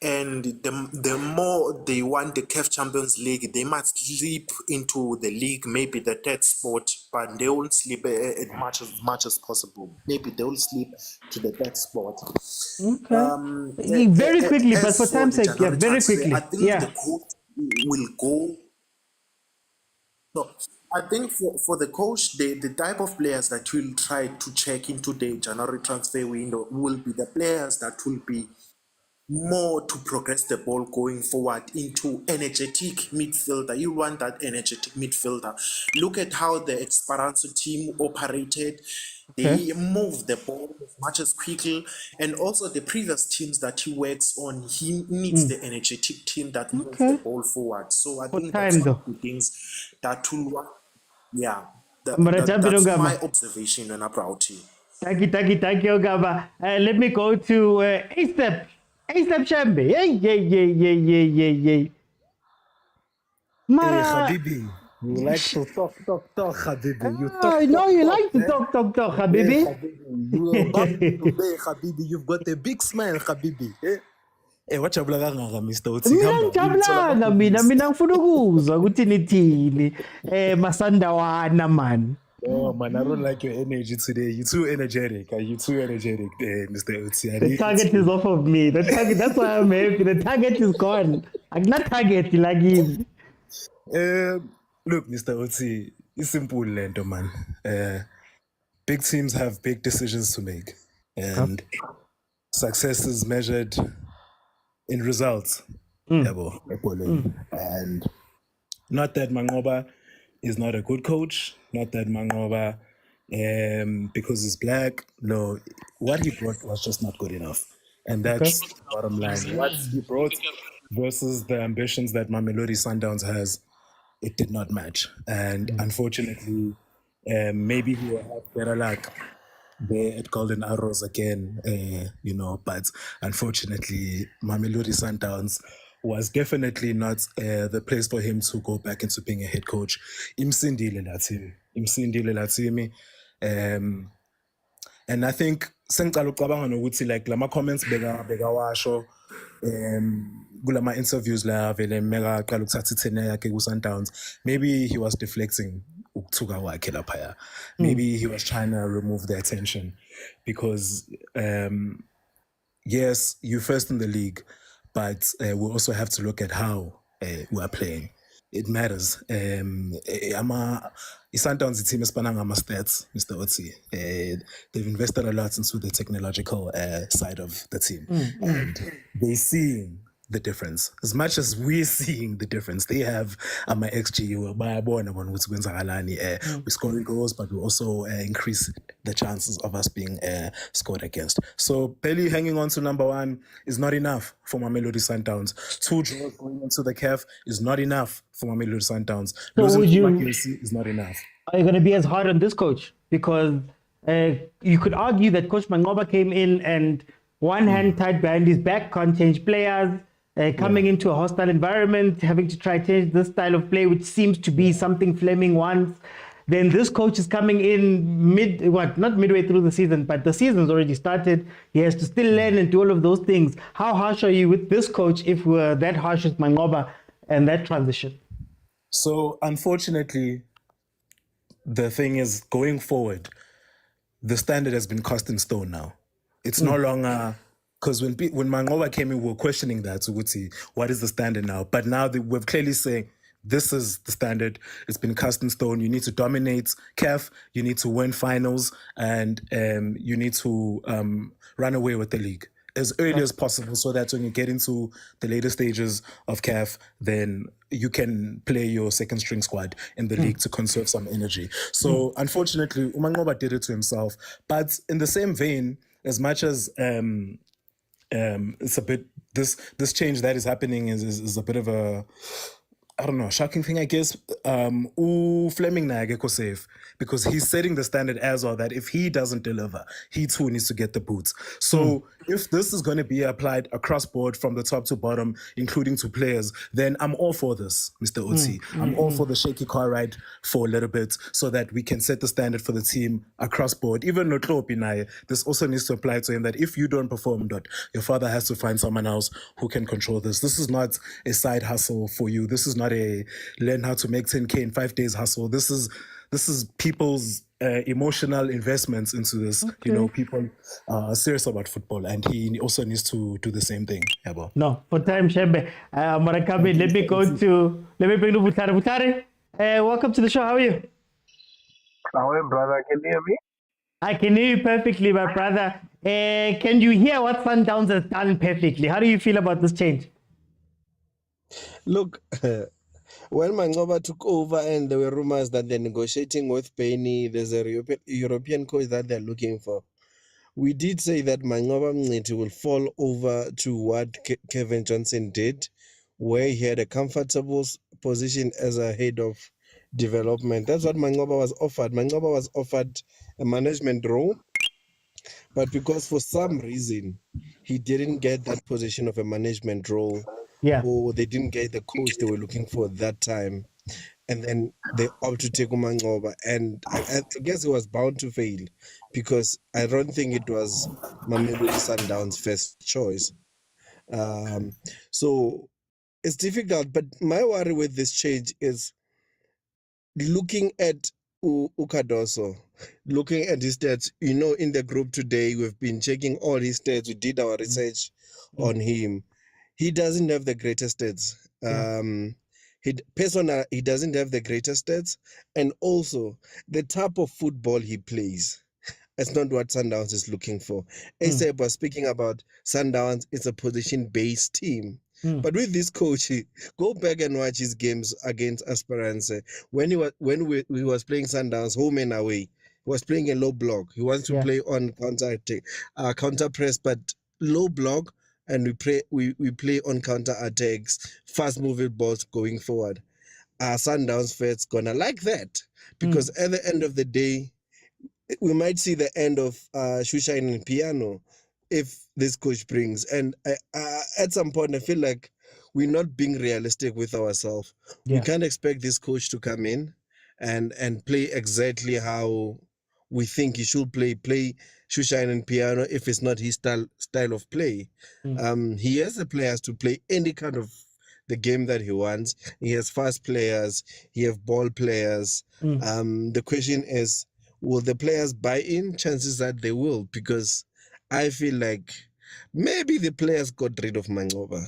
And the more they want the CAF Champions League, they must slip into the league, maybe the third spot, but they won't slip as much as possible. Maybe they will slip to the third spot. Okay. Very quickly, but for time's sake, yeah, very quickly. I think the coach will go. So I think for the coach, the type of players that will try to check into the January transfer window will be the players that will be more to progress the ball going forward into energetic midfielder. You want that energetic midfielder. Look at how the Esperanto team operated. They move the ball as much as quickly, and also the previous teams that he works on, he needs the energetic team that moves the ball forward. So I think that's one of the things that will work. Yeah, that's my observation on about it. Thank you, Gaba. Let me go to ASAP Chambe. Yay. Mara. Hey, Habibi, you like to talk, Habibi. You talk. I know you like to talk, Habibi. Yeah, Habibi. You are back today, Habibi. You've got a big smile, Habibi. Eh, what you blanga Mr. Otsi? Mina ngifuna ukuzwa ukuthi nithini masandawana man. Oh man, I don't like your energy today. You're too energetic. Mr. Otsi. The target is off of me. That's why I'm happy. The target is gone. I'm not target like him. Look, Mr. Otsi, it's simple, Lento, man. Big teams have big decisions to make, and success is measured in results. And not that Mangoba is not a good coach, not that Mangoba because he's black. No, what he brought was just not good enough. And that's the bottom line. What he brought versus the ambitions that Mamelodi Sundowns has, it did not match. And unfortunately, maybe he will have better luck there at Golden Arrows again, but unfortunately, Mamelodi Sundowns was definitely not the place for him to go back into being a head coach. Imsindile la team. And I think sengicala ucabanga nokuthi like lama comments beka washo kulama interviews la vele mega qala ukuthatha ithene yakhe ku Sundowns. Maybe he was deflecting ukuthuka wakhe lapha. Maybe he was trying to remove the attention because yes, you're first in the league, but we also have to look at how we are playing. It matters. Sundowns team is spanning my stats, Mr. Otsi. They've invested a lot into the technological side of the team. And they're seeing the difference. As much as we're seeing the difference, they have my XG, we're scoring goals, but we also increase the chances of us being scored against. So barely hanging on to number one is not enough for Mamelodi Sundowns. 2 draws going into the CAF is not enough for Mamelodi Sundowns. So Losing would to you- Mackenzie is not enough. Are you going to be as hard on this coach? Because you could argue that Coach Mangoba came in and one hand tied behind his back, can't change players, coming into a hostile environment, having to try to change this style of play, which seems to be something Fleming wants. Then this coach is coming in not midway through the season, but the season's already started. He has to still learn and do all of those things. How harsh are you with this coach if we're that harsh with Mangoba and that transition? So unfortunately, the thing is, going forward, the standard has been cast in stone now. It's no longer, because when Mangoba came in, we were questioning that. So what is the standard now? But now we're clearly saying, this is the standard. It's been cast in stone. You need to dominate CAF. You need to win finals, and you need to run away with the league as early as possible, so that when you get into the later stages of CAF, then you can play your second string squad in the league to conserve some energy. So unfortunately, Umangoba did it to himself. But in the same vein, as much as it's a bit, this change that is happening is a bit of a, I don't know, shocking thing, I guess. Fleming na akekho safe, because he's setting the standard as well that if he doesn't deliver, he too needs to get the boots. So if this is going to be applied across board from the top to bottom, including to players, then I'm all for this, Mr. Otsi. I'm all for the shaky car ride for a little bit so that we can set the standard for the team across board. Even Notlopi Naye, this also needs to apply to him that if you don't perform, your father has to find someone else who can control this. This is not a side hustle for you. This is not a learn how to make 10K in 5 days hustle. This is people's emotional investments into this. Okay. You know, people are serious about football, and he also needs to do the same thing. Yabo. No, for time, Shembe. Marakabe, let me bring to Butare. Butare, welcome to the show. How are you? How are you, brother? Can you hear me? I can hear you perfectly, my brother. Can you hear what Sundowns has done perfectly? How do you feel about this change? Look, when Mangoba took over and there were rumors that they're negotiating with Penny, there's a European coach that they're looking for. We did say that Mangoba Mniti will fall over to what Kevin Johnson did, where he had a comfortable position as a head of development. That's what Mangoba was offered. Mangoba was offered a management role, but because for some reason he didn't get that position of a management role, or they didn't get the coach they were looking for at that time, and then they opted to take Mangoba, and I guess it was bound to fail, because I don't think it was Mamelodi Sundowns' first choice. So it's difficult, but my worry with this change is looking at Ukadoso, looking at his stats. You know, in the group today, we've been checking all his stats. We did our research on him. He doesn't have the greatest stats. He doesn't have the greatest stats, and also the type of football he plays. It's not what Sundowns is looking for. Asep was speaking about Sundowns. It's a position-based team. But with this coach, go back and watch his games against Esperance. When he was playing Sundowns home and away, he was playing a low block. He wants to play on counter press, but low block, and we play on counter attacks, fast moving balls going forward. Sundowns fans gonna like that, because at the end of the day, we might see the end of Shushain and Piano if this coach brings. And at some point, I feel like we're not being realistic with ourselves. We Yeah. can't expect this coach to come in and play exactly how we think he should play shoeshine and piano if it's not his style of play. He has the players to play any kind of the game that he wants. He has fast players, he have ball players. The question is, will the players buy in? Chances that they will, because I feel like maybe the players got rid of Mangoba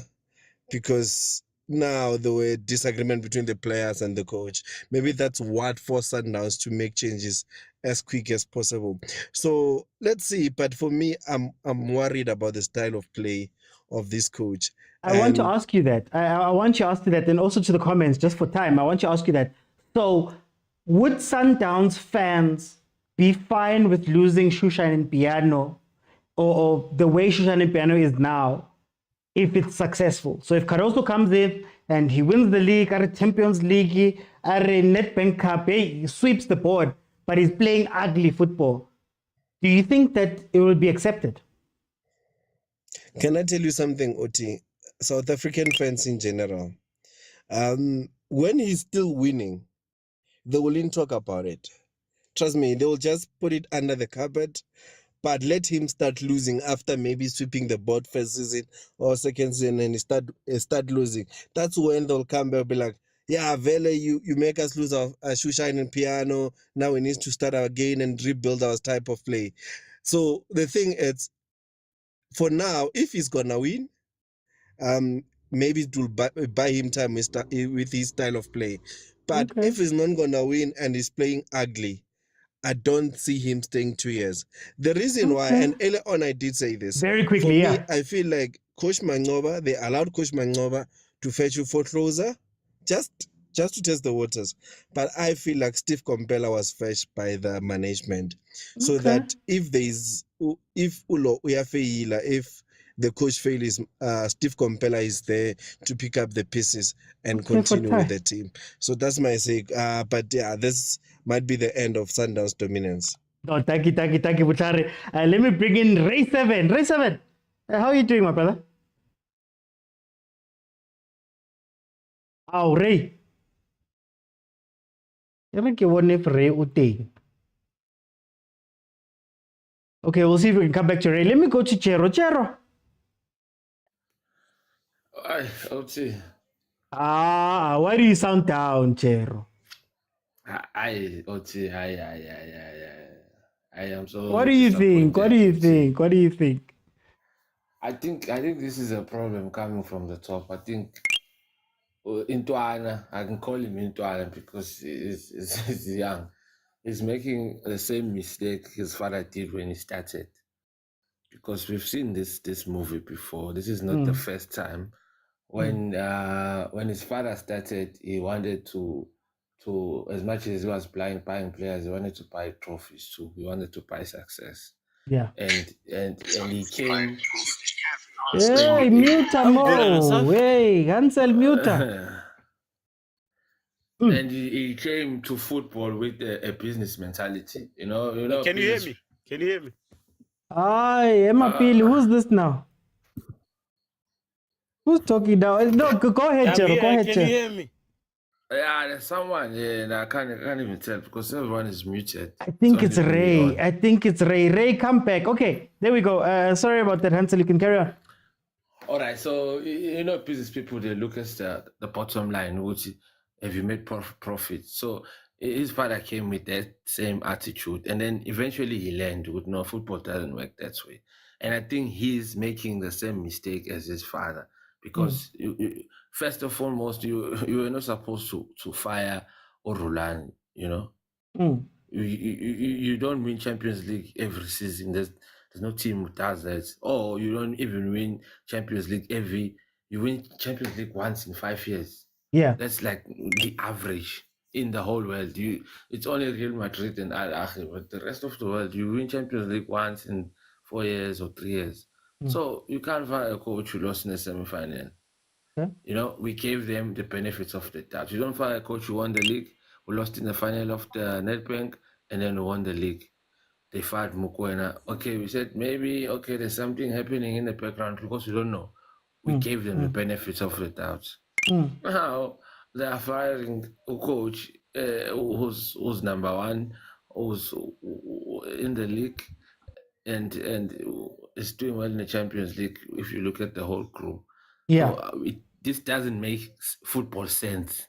because now there were disagreement between the players and the coach. Maybe that's what forced Sundowns to make changes as quick as possible. So let's see. But for me, I'm worried about the style of play of this coach. I want to ask you that. I want you to ask you that, and also to the comments, just for time. I want you to ask you that. So, would Sundowns fans be fine with losing Shoeshine and Piano, or the way Shoeshine and Piano is now, if it's successful? So, if Caruso comes in and he wins the league, at a Champions League, at a Nedbank Cup, he sweeps the board, but he's playing ugly football, do you think that it will be accepted? Can I tell you something, Oti? South African fans in general, when he's still winning, they won't talk about it. Trust me, they will just put it under the carpet, but let him start losing after maybe sweeping the board first season or second season, and he start losing. That's when they'll come back and be like, yeah, Vele, you make us lose our shoeshine and piano. Now we need to start again and rebuild our type of play. So the thing is, for now, if he's gonna win, maybe it will buy him time with his style of play. But if he's not gonna win and he's playing ugly, I don't see him staying 2 years. The reason why, and earlier on I did say this. Very quickly, for yeah. me, I feel like Coach Mangoba, they allowed Coach Mangoba to fetch you for closer, just to test the waters. But I feel like Steve Compella was fetched by the management. So that if Ulo Uyafeila, if the coach fails, Steve Compella is there to pick up the pieces and continue with the team. So that's my say. But yeah, this might be the end of Sundowns' dominance. Oh, thank you, Butari. Let me bring in Ray 7. Ray 7, how are you doing, my brother? Oh, Ray. Let me get one if Ray Uti. Okay, we'll see if we can come back to Ray. Let me go to Chero. Chero. I'll see. Why do you sound down, Chero? I am so. What do you think? What do you think? What do you think? I think this is a problem coming from the top. I think Intuana, I can call him Intuana because he's young. He's making the same mistake his father did when he started. Because we've seen this movie before. This is not the first time. When his father started, he wanted to as much as he was buying players, he wanted to buy trophies too. He wanted to buy success. Yeah. And he came. Hey, Muta Mo. Hey, Hansel Muta. And he came to football with a business mentality. You know. Can you hear me? Can you hear me? Hi, Emma Pili. Who's this now? Who's talking now? No, go ahead, Chero. Go ahead, Chero. Can you hear me? Yeah, there's someone here, and I can't even tell because everyone is muted. I think it's Ray. I think it's Ray. Ray, come back. Okay, there we go. Sorry about that, Hansel. You can carry on. All right. So business people, they look at the bottom line, which have you made profit? So his father came with that same attitude, and then eventually he learned, no, football doesn't work that way. And I think he's making the same mistake as his father. Because first and foremost, you were not supposed to fire or rulani, You don't win Champions League every season. There's no team who does that. Or you don't even win Champions League you win Champions League once in 5 years. Yeah. That's like the average in the whole world. It's only Real Madrid and Ahly, but the rest of the world, you win Champions League once in 4 years or 3 years. So you can't fire a coach who lost in the semi-final. We gave them the benefits of the doubt. You don't fire a coach who won the league, who lost in the final of the Nedbank, and then won the league. They fired Mokwena. Okay, we said maybe, there's something happening in the background because we don't know. We gave them the benefits of the doubt. Now they are firing a coach who's number one, who's in the league, and is doing well in the Champions League. If you look at the whole group, Yeah. so, this doesn't make football sense.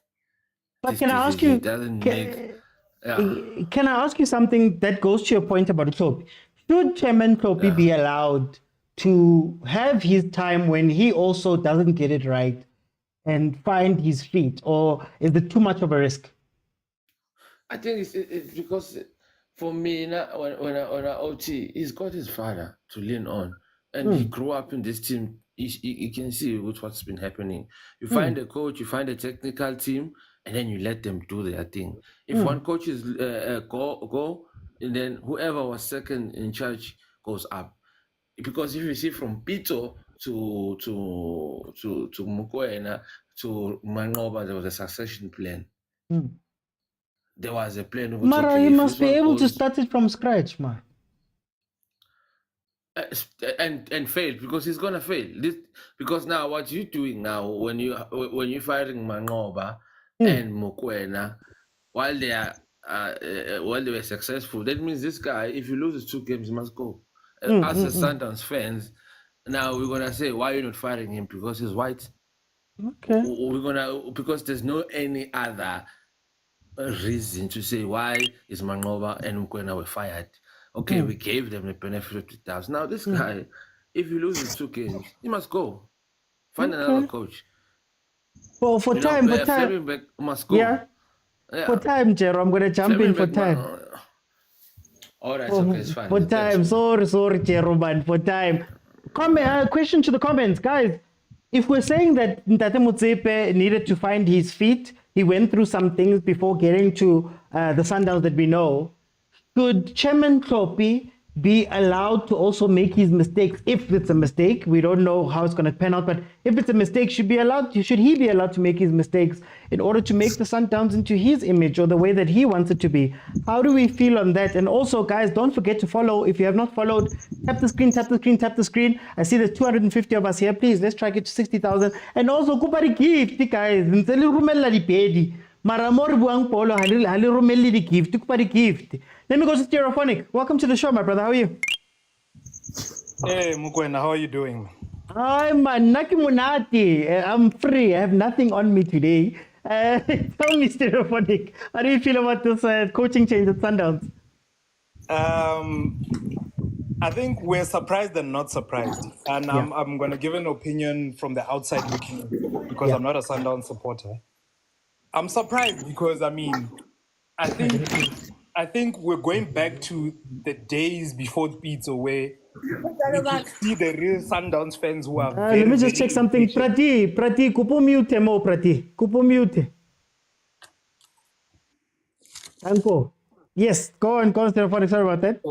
But This can I ask decision you? doesn't make. Yeah. Can I ask you something that goes to your point about Klopp? Should Chairman Klopp be allowed to have his time when he also doesn't get it right and find his feet, or is it too much of a risk? I think it's because for me, when I OT, he's got his father to lean on, and he grew up in this team. You can see what's been happening. You find a coach, you find a technical team, and then you let them do their thing. If one coach is go, and then whoever was second in charge goes up. Because if you see from Pitso to Mokwena to Mangoba, there was a succession plan. There was a plan. Mara, you must be able to start it from scratch, man. And fail, because he's gonna fail. Because now what you're doing now when you're firing Mangoba and Mokwena while they were successful, that means this guy, if he loses 2 games, he must go. As a Sundowns fans, now we're gonna say, why are you not firing him? Because he's white. Okay. Because there's no any other reason to say why is Mangoba and Mokwena were fired. Okay, we gave them the benefit of the doubt. Now this guy, if he loses 2 games, he must go. Find another coach. Well, for time. Must go. Yeah. For time, Jero, I'm gonna jump in for time. All right, okay, it's fine. For time, sorry, Jero, man, for time. Question to the comments, guys. If we're saying that Ntate Motsepe needed to find his feet, he went through some things before getting to the Sundowns that we know. Should Chairman Klopp be allowed to also make his mistakes if it's a mistake? We don't know how it's going to pan out, but if it's a mistake, should he be allowed to make his mistakes in order to make the Sundowns into his image or the way that he wants it to be? How do we feel on that? And also, guys, don't forget to follow. If you have not followed, tap the screen, tap the screen, tap the screen. I see there's 250 of us here. Please, let's try to get to 60,000. And also, kupari gift, guys. Ntsele rumella dipedi. Mara mo re buang polo, ha le romelle di gift, kupari gift. Let me go to Stereophonic. Welcome to the show, my brother. How are you? Hey, Mokwena, how are you doing? I'm Nakimunati. I'm free. I have nothing on me today. Tell me, Stereophonic, how do you feel about this coaching change at Sundowns? I think we're surprised and not surprised. And I'm going to give an opinion from the outside looking in, because I'm not a Sundowns supporter. I'm surprised because, I think we're going back to the days before Pitso where we could see the real Sundowns fans who are let me just check something. Prati, kupo mute mo, Prati. Kupo mute. Anko. Yes, go on, Stereophonic. Sorry about that.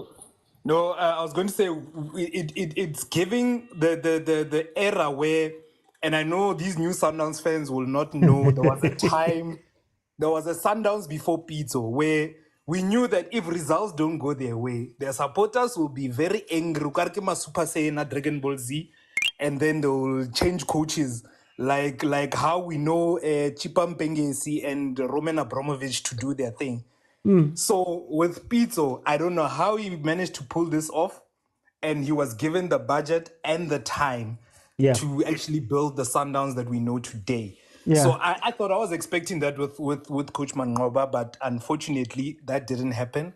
No, I was going to say it's giving the era where, and I know these new Sundowns fans will not know, there was a time, there was a Sundowns before Pitso where we knew that if results don't go their way, their supporters will be very angry. Super Saiyan Dragon Ball Z, and then they will change coaches, like how we know Chipam Pengesi and Roman Abramovich to do their thing. So with Pitso, I don't know how he managed to pull this off, and he was given the budget and the time to actually build the Sundowns that we know today. Yeah. So I thought I was expecting that with Coach Mangoba, but unfortunately that didn't happen.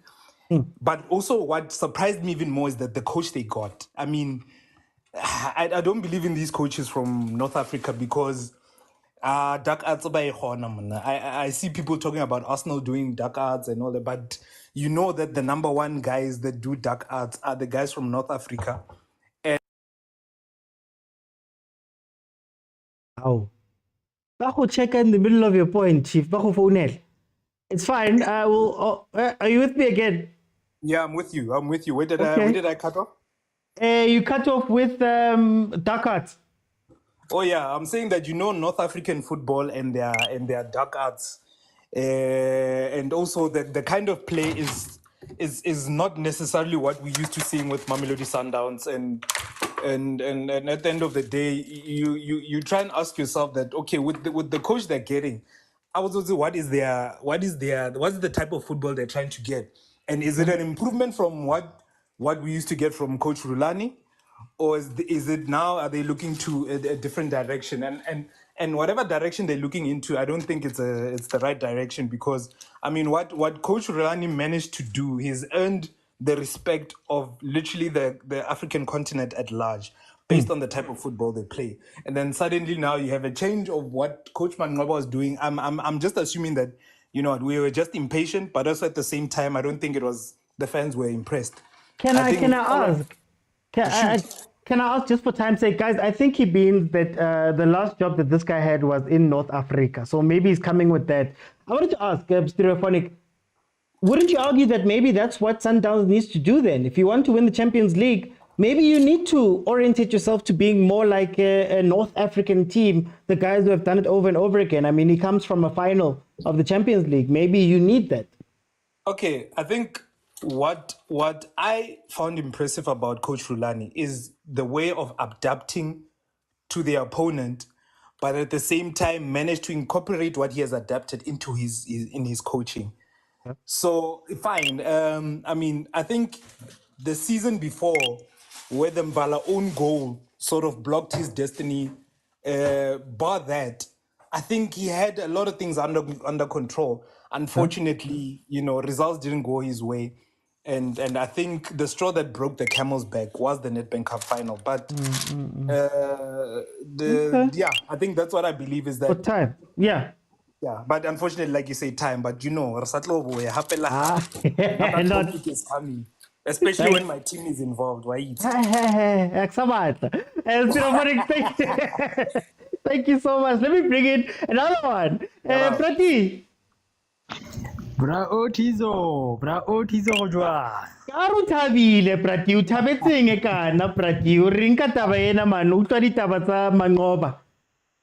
But also what surprised me even more is that the coach they got. I mean, I don't believe in these coaches from North Africa because dark arts I see people talking about Arsenal doing dark arts and all that, but you know that the number one guys that do dark arts are the guys from North Africa. Wow. Bako check in the middle of your point, Chief. Bako phone. It's fine. Are you with me again? Yeah, I'm with you. Where did I cut off? You cut off with dark arts. Oh yeah, I'm saying that North African football and their dark arts, and also the kind of play is not necessarily what we used to seeing with Mamelodi Sundowns, and And at the end of the day, you try and ask yourself that, okay, with the coach they're getting, I was also what's the type of football they're trying to get, and is it an improvement from what we used to get from Coach Rulani, or is it now, are they looking to a different direction? And whatever direction they're looking into, I don't think it's the right direction, because I mean what Coach Rulani managed to do, he's earned the respect of literally the African continent at large, based on the type of football they play. And then suddenly now you have a change of what Coach Manqoba was doing. I'm just assuming that, you know, we were just impatient, but also at the same time, I don't think it was the fans were impressed. Can I ask just for time's sake, guys? I think he means that the last job that this guy had was in North Africa, so maybe he's coming with that. I wanted to ask Stereophonic, wouldn't you argue that maybe that's what Sundowns needs to do then? If you want to win the Champions League, maybe you need to orientate yourself to being more like a North African team, the guys who have done it over and over again. I mean, he comes from a final of the Champions League. Maybe you need that. Okay, I think what I found impressive about Coach Rulani is the way of adapting to the opponent, but at the same time managed to incorporate what he has adapted into his coaching. So fine. I mean, I think the season before, where the Mbala own goal sort of blocked his destiny, bar that, I think he had a lot of things under control. Unfortunately, you know, results didn't go his way. And I think the straw that broke the camel's back was the Nedbank Cup final. But yeah, I think that's what I believe is that. For time, yeah. Yeah, but unfortunately, like you say, time. But you know, topic is coming, especially when my team is involved. Why? Thank you so much. Let me bring in another one. Prati. Bra Otizo jwa. Karu thabile Prati, o thabetseng e kana Prati, o reng ka taba ena man, o utlwa ditaba tsa Manqoba.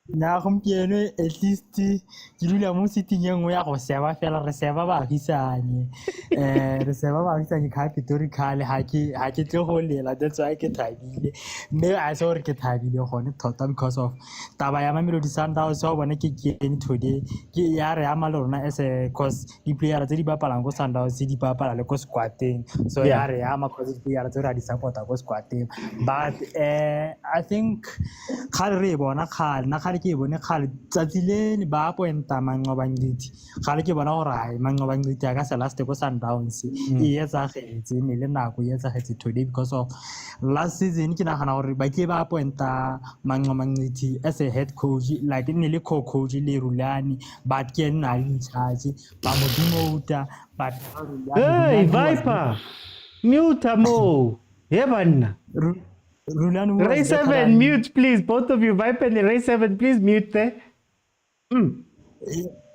Na gompieno at least ke dula mo sitting engwe ya go seba fela re seba baagisane ka historical ha ke tle go lela, that's why ke thabile mme a se gore ke thabile gone thota because of taba ya Mamelodi Sundowns so bona ke kene today ke ya re ama le rona as a cause di player tse di bapalang go Sundowns di bapala le go squateng, so ya re ama cause di player tse ra di supporta go squateng. But I think khale re bona khale na khale ke bone khale tsatsile ba pointa Manqoba ngiti khale ke bona gore ai Manqoba ngiti a ka se last go Sundowns e etsa getse ne le nako e etsa getse today because of last season ke nagana gore ba ke ba pointa Manqoba ngiti as a head coach, like ne le co-coach le Rulani, but ke nna in charge ba mo dimota. But hey Viper mute mo ye banna Ray 7, mute please, both of you. Viper and Ray 7, please mute there.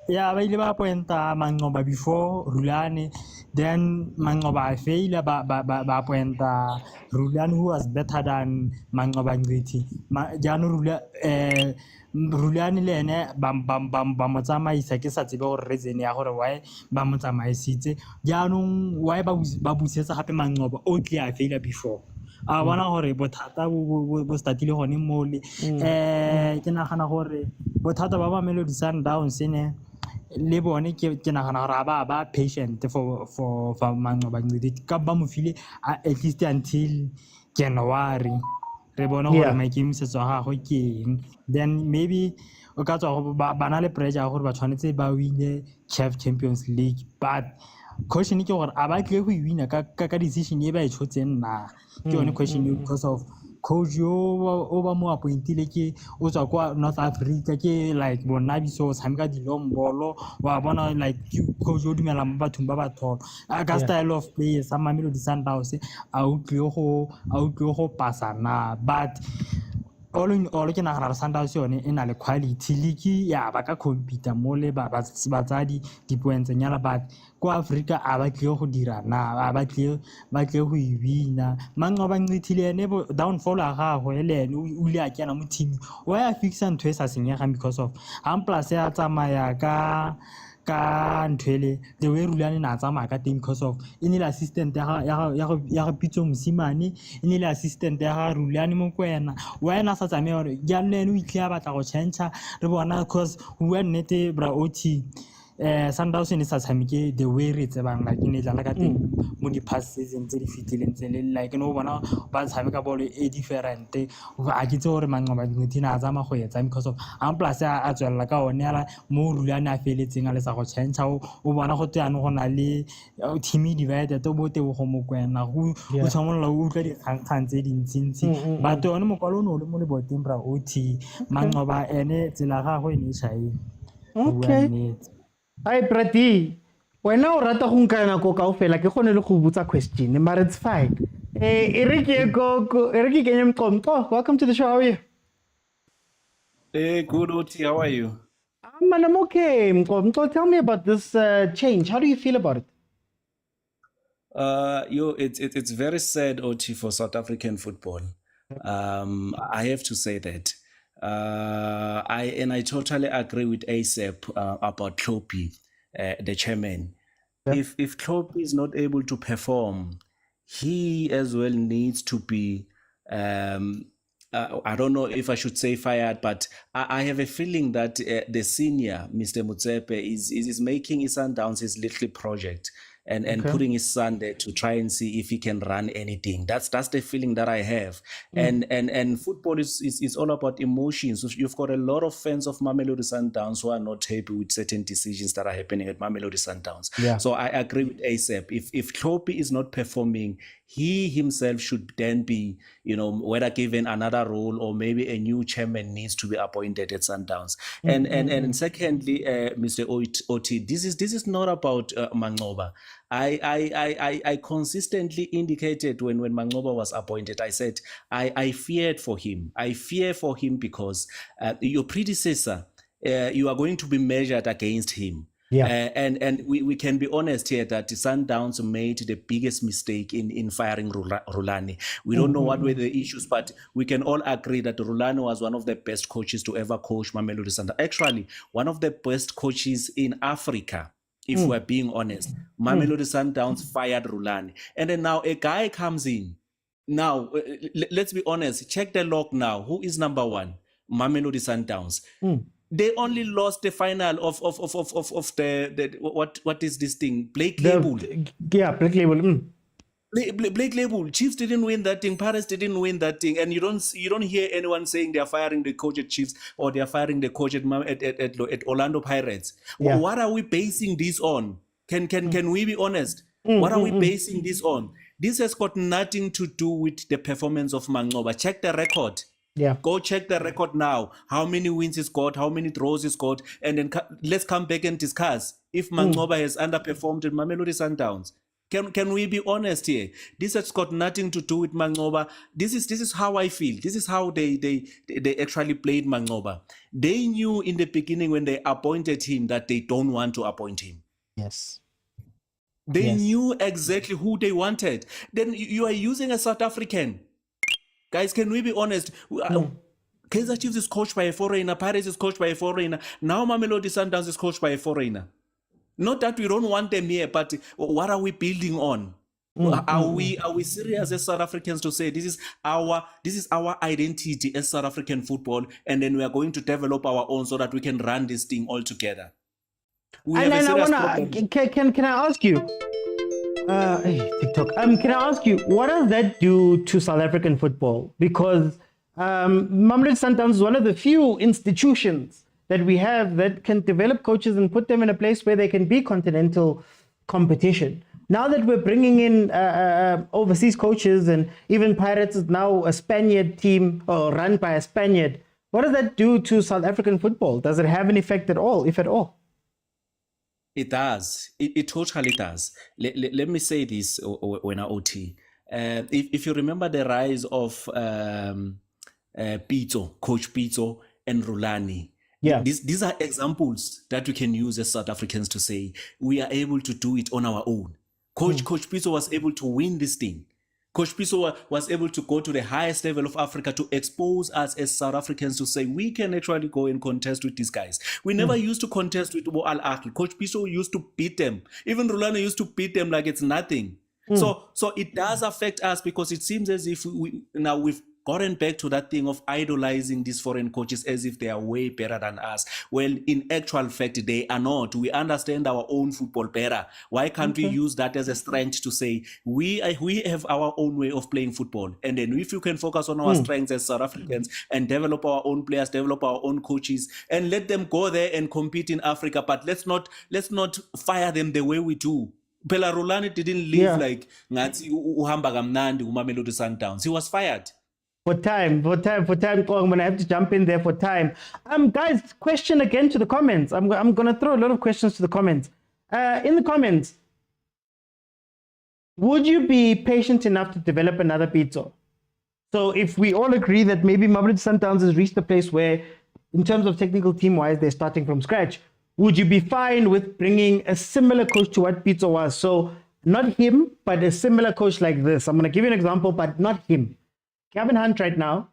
Yeah, ba ile ba pointa Manqoba before Rulani, then Manqoba failed ba pointa Rulani who was better than Manqoba ngiti. Jano Rulani le ene ba mo tsamaisa ke sa tsebe gore reason ya gore why ba mo tsamaisitse jaanong why ba busetsa gape Manqoba o tle a failed before. A bona gore bothata bo startile gone mole ke nagana gore bothata ba Mamelodi Sundowns ne le bone ke nagana gore ba patient for Manqoba ngidi ka ba mo file at least until January re bona gore maikemisetso a gagwe ke eng, then maybe o ka tswa ba na le pressure gore ba tshwanetse ba wine CAF Champions League. But question ke gore a ba tle go wina ka decision e ba e tshotseng na ke one question because of coach o ba mo appointile ke o tswa kwa North Africa ke like bonabi so tshameka di long ball wa bona like coach o dumela mo bathong ba ba tholo ka style of play sa Mamelodi Sundowns a utlwe go pasa na. But all in all ke nagana Sundowns yone e na le quality league ya ba ka compete mo le ba tsadi di points nyala, but ko Africa a ba tle go dira na ba tle go wina. Manqoba ngithile ne downfall a gagwe le ene o ile a kena mo team o ya fixa ntwe sa senyega because of am plus ya tsamaya ka ka ntwele the way Rulani na tsamaya ka teng because of in the assistant ya Pitso Mosimane in the assistant ya Rulani mokwena wena sa tsame hore ya nne o itla batla go change re bona because we nnete bra ot Sundowns ne sa tshameke the way re tsebang like ne tla ka teng mo di past season tse di fitileng tse le like no bona ba tshameka bolo e different a ke tse hore Manqoba Ngwethina a tsama go etsa because of am plus a tswella ka one ya mo Rulani a feletseng a le sa go change o bona go tsana go na le team divided to bote go mokwena go tshwamolla o utlwa di kgang tse dintsintsi but one mokwalo no le mo le boteng bra ot Manqoba ene tsela ga go ene tshai okay. Hi Prati, wena o rata go nka nako kaofela ke gone le go botsa question but it's fine. Eriki Kenye Mqomqo, welcome to the show. How are you? Hey, good Oti, how are you? I'm okay. Mqomqo, tell me about this change. How do you feel about it? It's very sad, Oti, for South African football. I have to say that. I totally agree with ASAP about Kloppy, the chairman. Yeah. If Kloppy is not able to perform, he as well needs to be. I don't know if I should say fired, but I have a feeling that the senior Mr. Motsepe is making his Sundowns his little project. And putting his son there to try and see if he can run anything. That's the feeling that I have. And football is all about emotions. So you've got a lot of fans of Mamelodi Sundowns who are not happy with certain decisions that are happening at Mamelodi Sundowns. Yeah. So I agree with ASAP. If Kloppy is not performing, he himself should then be, whether given another role or maybe a new chairman needs to be appointed at Sundowns. And secondly, Mr. Oti, this is not about Manqoba. I consistently indicated when Manqoba was appointed, I said I feared for him. I fear for him because your predecessor, you are going to be measured against him. Yeah. And we can be honest here that Sundowns made the biggest mistake in firing Rulani. We don't know what were the issues, but we can all agree that Rulani was one of the best coaches to ever coach Mamelodi Sundowns. Actually, one of the best coaches in Africa. If we're being honest, Mamelodi Sundowns fired Rulani. And then now a guy comes in. Now, let's be honest, check the log now. Who is number one? Mamelodi Sundowns. They only lost the final of the what is this thing? Blake Label. Yeah, Blake Label. Blake Label. Chiefs didn't win that thing. Paris didn't win that thing, and you don't hear anyone saying they are firing the coach at Chiefs or they are firing the coach at Orlando Pirates. Yeah. What are we basing this on? Can we be honest? What are we basing this on? This has got nothing to do with the performance of Manqoba. Check the record. Yeah. Go check the record now. How many wins he's got, how many draws he's got, and then let's come back and discuss if Manqoba has underperformed in Mamelodi Sundowns. Can we be honest here? This has got nothing to do with Manqoba. This is how I feel. This is how they actually played Manqoba. They knew in the beginning when they appointed him that they don't want to appoint him. Yes. They knew exactly who they wanted. Then you are using a South African. Guys, can we be honest? Kaizer Chiefs is coached by a foreigner. Paris is coached by a foreigner. Now Mamelodi Sundowns is coached by a foreigner. Not that we don't want them here, but what are we building on? Are we serious as South Africans to say this is our identity as South African football, and then we are going to develop our own so that we can run this thing all together? Can I ask you? TikTok. Can I ask you, what does that do to South African football? Because Mamelodi Sundowns is one of the few institutions that we have that can develop coaches and put them in a place where they can be continental competition. Now that we're bringing in overseas coaches, and even Pirates is now a Spaniard team or run by a Spaniard, what does that do to South African football? Does it have an effect at all, if at all? It does. It totally does. Let me say this, when OT. If you remember the rise of Pitso, Coach Pitso and Rulani, these are examples that we can use as South Africans to say we are able to do it on our own. Coach Pitso was able to win this thing. Coach Pitso was able to go to the highest level of Africa to expose us as South Africans to say we can actually go and contest with these guys. We never used to contest with Ahly. Coach Pitso used to beat them. Even Rulani used to beat them like it's nothing. So it does affect us because it seems as if we've gotten back to that thing of idolizing these foreign coaches as if they are way better than us. Well, in actual fact, they are not. We understand our own football better. Why can't we use that as a strength to say we have our own way of playing football? And then if you can focus on our strengths as South Africans and develop our own players, develop our own coaches, and let them go there and compete in Africa, but let's not fire them the way we do. Phela Rulani didn't live like ngathi uhamba kamnandi uMamelodi Sundowns. He was fired. For time. When I have to jump in there for time. Guys, question again to the comments. I'm going to throw a lot of questions to the comments. In the comments, would you be patient enough to develop another Pitso? So if we all agree that maybe Mamelodi Sundowns has reached a place where, in terms of technical team-wise, they're starting from scratch, would you be fine with bringing a similar coach to what Pitso was? So not him, but a similar coach like this. I'm going to give you an example, but not him. Gavin Hunt right now,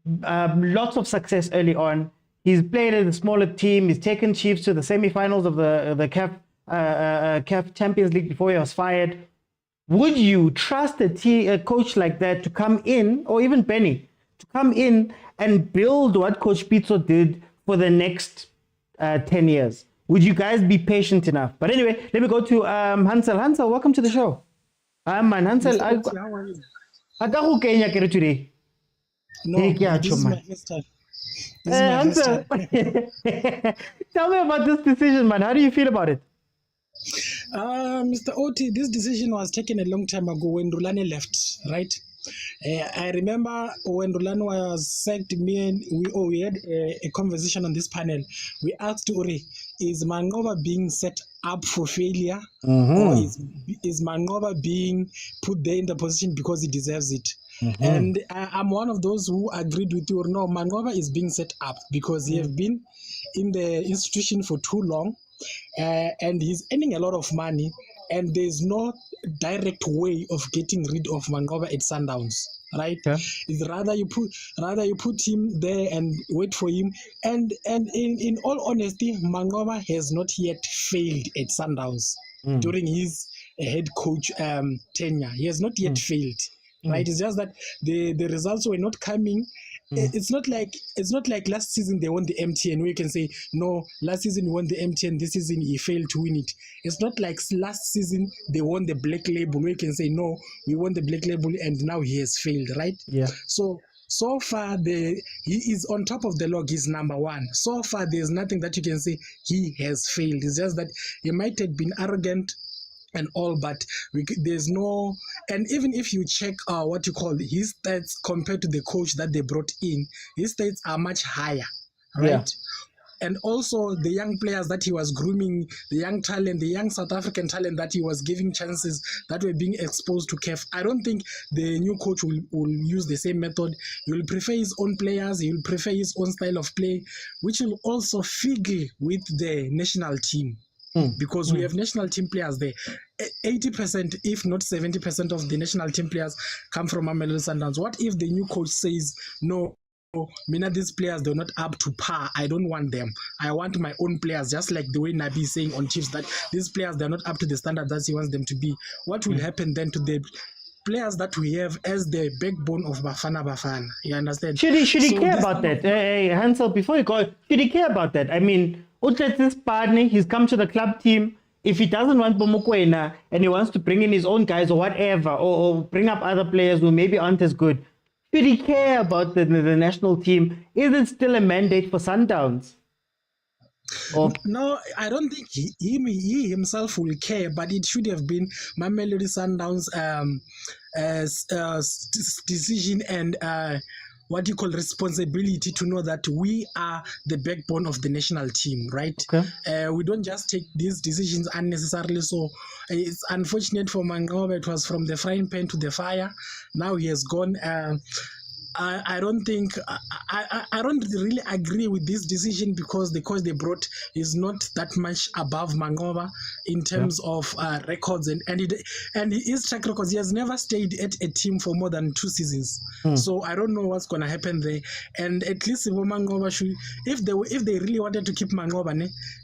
lots of success early on. He's played in a smaller team. He's taken Chiefs to the semi-finals of the CAF Champions League before he was fired. Would you trust a coach like that to come in, or even Benny, to come in and build what Coach Pitso did for the next 10 years? Would you guys be patient enough? But anyway, let me go to Hansel. Hansel, welcome to the show. Man, Hansel, how are you? Today. No, this is my first time. Answer. Tell me about this decision, man. How do you feel about it? Mr. Oti, this decision was taken a long time ago when Rulani left, right? I remember when Rulani was sacked, me and we had a conversation on this panel. We asked Uri, is Mangoba being set up for failure, or is Mangoba being put there in the position because he deserves it? And I'm one of those who agreed with you. No, Mangoba is being set up because he has been in the institution for too long, and he's earning a lot of money, and there's no direct way of getting rid of Mangoba at Sundowns, right? It's rather you put him there and wait for him. And in all honesty, Mangoba has not yet failed at Sundowns during his head coach tenure. He has not yet failed. Right, it's just that the results were not coming. It's not like last season they won the MTN where you can say no, last season he won the MTN, this season he failed to win it. It's not like last season they won the Black Label where you can say no, we won the Black Label and now he has failed, right? Yeah. So far he is on top of the log. He's number one. So far there's nothing that you can say he has failed. It's just that he might have been arrogant and all, but there's no, and even if you check what you call his stats compared to the coach that they brought in, his stats are much higher, right? Yeah. And also the young players that he was grooming, the young talent, the young South African talent that he was giving chances that were being exposed to CAF. I don't think the new coach will use the same method. He will prefer his own players. He will prefer his own style of play, which will also figure with the national team. Because we have national team players there. 80%, if not 70% of the national team players come from Mamelodi Sundowns. What if the new coach says, no, these players, they're not up to par. I don't want them. I want my own players, just like the way Nabi is saying on Chiefs, that these players, they're not up to the standard that he wants them to be. What will happen then to the players that we have as the backbone of Bafana? You understand? Should he care about that? Hey, Hansel, before you go, should he care about that? I mean, Utlet's partner, he's come to the club team. If he doesn't want mokwena and he wants to bring in his own guys or whatever, or bring up other players who maybe aren't as good, should he care about the national team? Is it still a mandate for Sundowns? No, I don't think he himself will care, but it should have been Mamelodi Sundowns' decision and what you call responsibility to know that we are the backbone of the national team, right? Okay. We don't just take these decisions unnecessarily. So it's unfortunate for Mangoba. It was from the frying pan to the fire. Now he has gone. I don't think I don't really agree with this decision because the coach they brought is not that much above Mangoba in terms of records and his track records. He has never stayed at a team for more than 2 seasons. So I don't know what's gonna happen there. And at least Mangoba should, if they really wanted to keep Mangoba,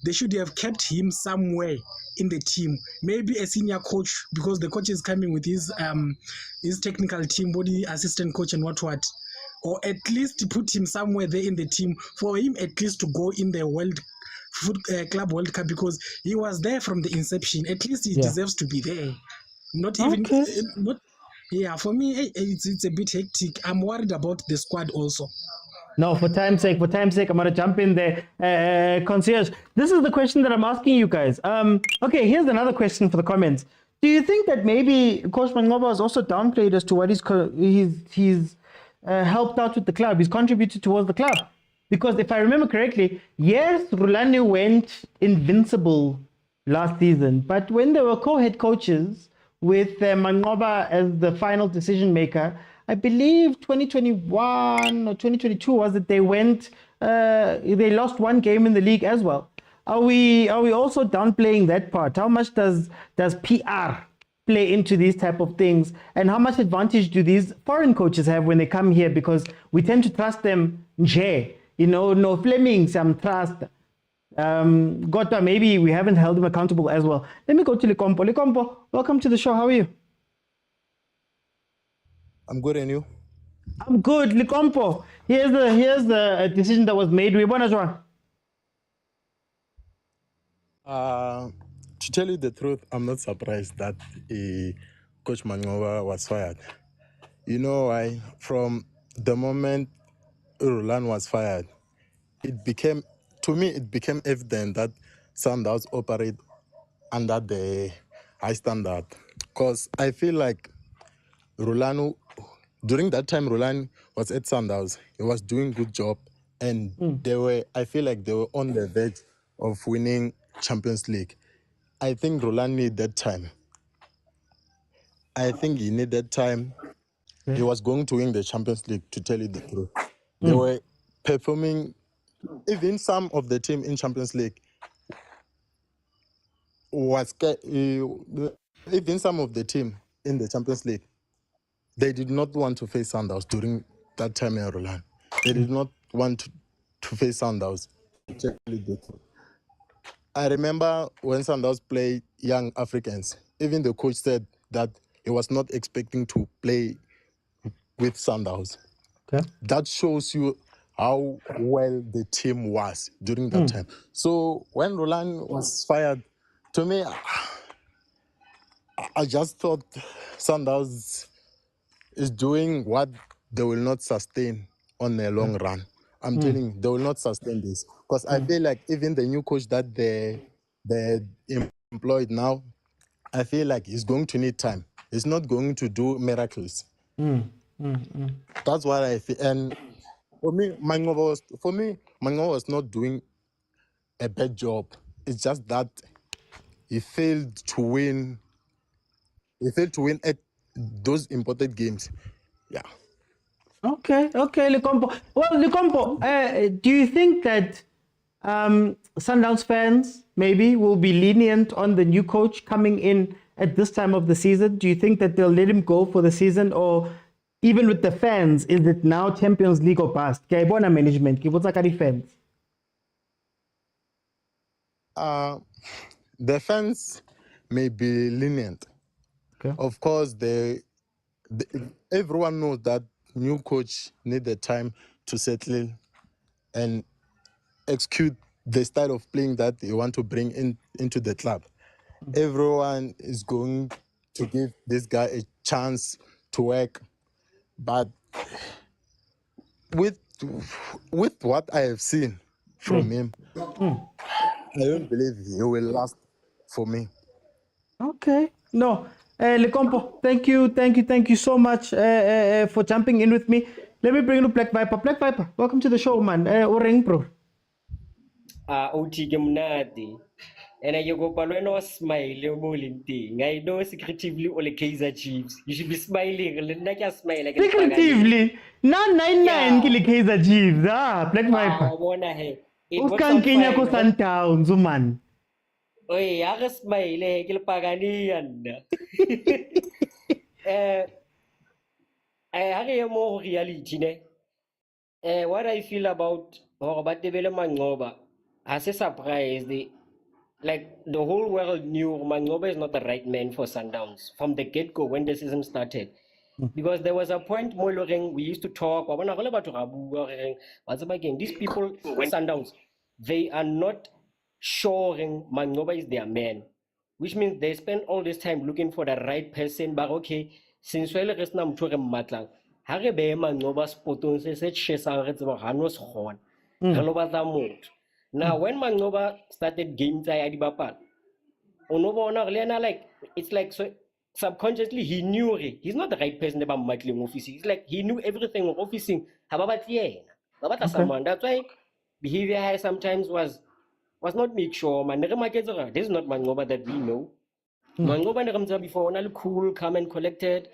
they should have kept him somewhere in the team. Maybe a senior coach, because the coach is coming with his technical team, body assistant coach and what. Or at least put him somewhere there in the team for him at least to go in the Club World Cup because he was there from the inception. At least he deserves to be there. Not even not. Yeah, for me it's a bit hectic. I'm worried about the squad also. No, for time's sake, I'm going to jump in there. Concierge, this is the question that I'm asking you guys. Okay, here's another question for the comments. Do you think that maybe Coach Mangoba was also downplayed as to what he's helped out with the club? He's contributed towards the club. Because if I remember correctly, yes, Rulani went invincible last season. But when there were co-head coaches with Mangoba as the final decision maker, I believe 2021 or 2022 was that they lost one game in the league as well. Are we also downplaying that part? How much does PR play into these type of things, and how much advantage do these foreign coaches have when they come here? Because we tend to trust them, no Fleming, some trust. Gota, maybe we haven't held him accountable as well. Let me go to Likompo. Likompo, welcome to the show. How are you? I'm good, and you? I'm good, Likompo. Here's the decision that was made. We want to To tell you the truth, I'm not surprised that Coach Mangoba was fired. You know why? From the moment Rulani was fired, it became evident that Sundowns operate under the high standard. Because I feel like Rulani, during that time Rulani was at Sundowns, he was doing good job, and I feel like they were on the verge of winning Champions League. I think Rulani needed that time. I think he needed time. He was going to win the Champions League, to tell you the truth. They were performing, even some of the team in Champions League even some of the team in the Champions League, they did not want to face Sundowns during that time in Rulani. They did not want to face Sundowns, to tell you the truth. I remember when Sundowns played Young Africans, even the coach said that he was not expecting to play with Sundowns. Okay. That shows you how well the team was during that time. So when Rulani was fired, to me, I just thought Sundowns is doing what they will not sustain on a long run. I'm telling you, they will not sustain this. Because I feel like even the new coach that they employed now, I feel like he's going to need time. He's not going to do miracles. That's what I feel. And for me, Mangoba was not doing a bad job. It's just that he failed to win. He failed to win at those important games. Yeah. Okay, Likompo. Well, Likompo, do you think that Sundowns fans maybe will be lenient on the new coach coming in at this time of the season? Do you think that they'll let him go for the season, or even with the fans, is it now Champions League or bust? Kaibona management, Kibotsa fans. The fans may be lenient. Okay. Of course, everyone knows that new coach need the time to settle and execute the style of playing that they want to bring into the club. Everyone is going to give this guy a chance to work, but with what I have seen from him, I don't believe he will last for me. Okay, no. Likompo, thank you so much for jumping in with me. Let me bring you Black Viper. Black Viper, welcome to the show, man. Oreng, bro. OT ke mnate. And I go palweno smile mo linting. I know secretively all the Kaizer Chiefs. You should be smiling. Like a smile like Secretively, not 99 kile Kaizer Chiefs. Black Viper. Uskankenya ko Sundowns, man. Oy, ya smile ke le paganian. I have more reality ne. What I feel about Mangoba, as a surprise, like the whole world knew Mangoba is not the right man for Sundowns from the get-go when the season started. Because there was a point we used to talk, these people, Sundowns, they are not sure Mangoba is their man, which means they spend all this time looking for the right person, but okay, since we are not matlang, now when Mangoba started game time like it's like so subconsciously he knew he's not the right person about Matling office. It's like he knew everything of officing. That's why behavior sometimes was not make sure man. This is not Mangoba that we know. Mangoba before cool, calm and collected.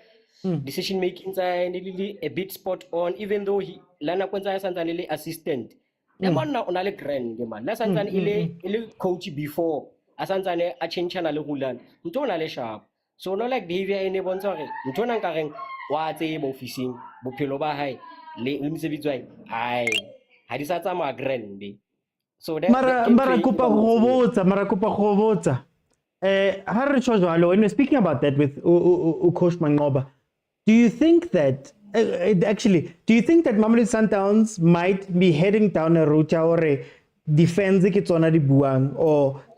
Decision making a bit spot on, even though he Lana Kwanza Santanele assistant. Now on a grand man. That's ile coach before. Asantane a change channel Rulan. Mtona sharp. So no like behavior in a bonsore. Mtona Karen what a officing, Bupiloba high, Limsebizway. Aye. Hadisata ma grand. So that Marakupa Rovota. When we're speaking about that with Coach Mangoba, do you think that Mamelodi Sundowns might be heading down a route or a defense or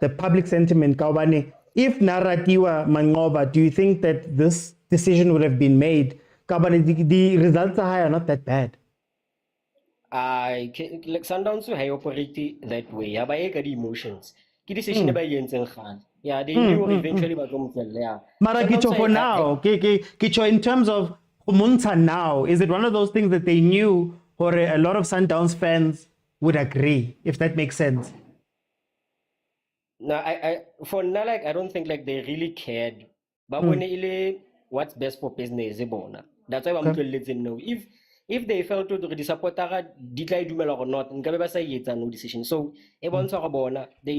the public sentiment? If Naratiwa Mangoba, do you think that this decision would have been made? The results are not that bad. Like Sundowns have operated that way. I buy the emotions. The decision about Jensen Khan. Yeah, they knew eventually about Gomzel. Yeah. Mara Kicho for now. Kicho in terms of Munza now, is it one of those things that they knew or a lot of Sundowns fans would agree, if that makes sense? No, for now, like I don't think like they really cared. But when what's best for business, that's why I'm to let them know. If they felt to the supporter declare dumela or not, and Gabeba say it's no decision. So they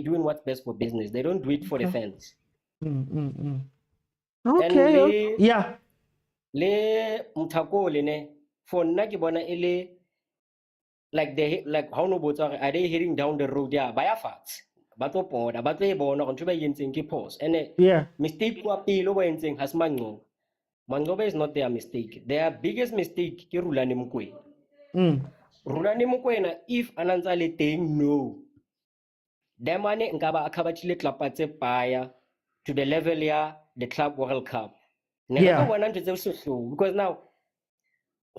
doing what's best for business. They don't do it for the fans. Okay. Yeah. Le mutako lene for nakibona ele like they like how no boats are they heading down the road there by a fact. But they born on to be in pause. And mistake has Mango. Mangoba is not their mistake. Their biggest mistake is Rulani Mukwe. Rulani Mukwena, if Ananzale thing no. Demane Ngaba Akabachile Klapate Paya to the level here, the Club World Cup. Because now I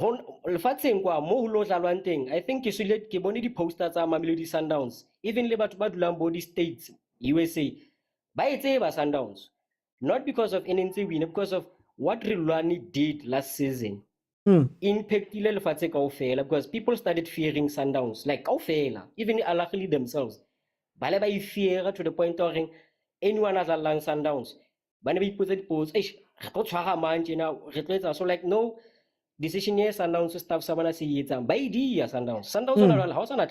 think you should let Kiboni posters are Mamelodi Sundowns. Even Lebat body states, USA. By its Sundowns. Not because of NNC win, because of what Rulani did last season. Impact because people started fearing Sundowns. Like even Ahly themselves. Balaba fear to the point of anyone has a long Sundowns. But we put it pose, so like no decision yes Sundowns stuff someone see it by idea Sundowns. Sundowns house on a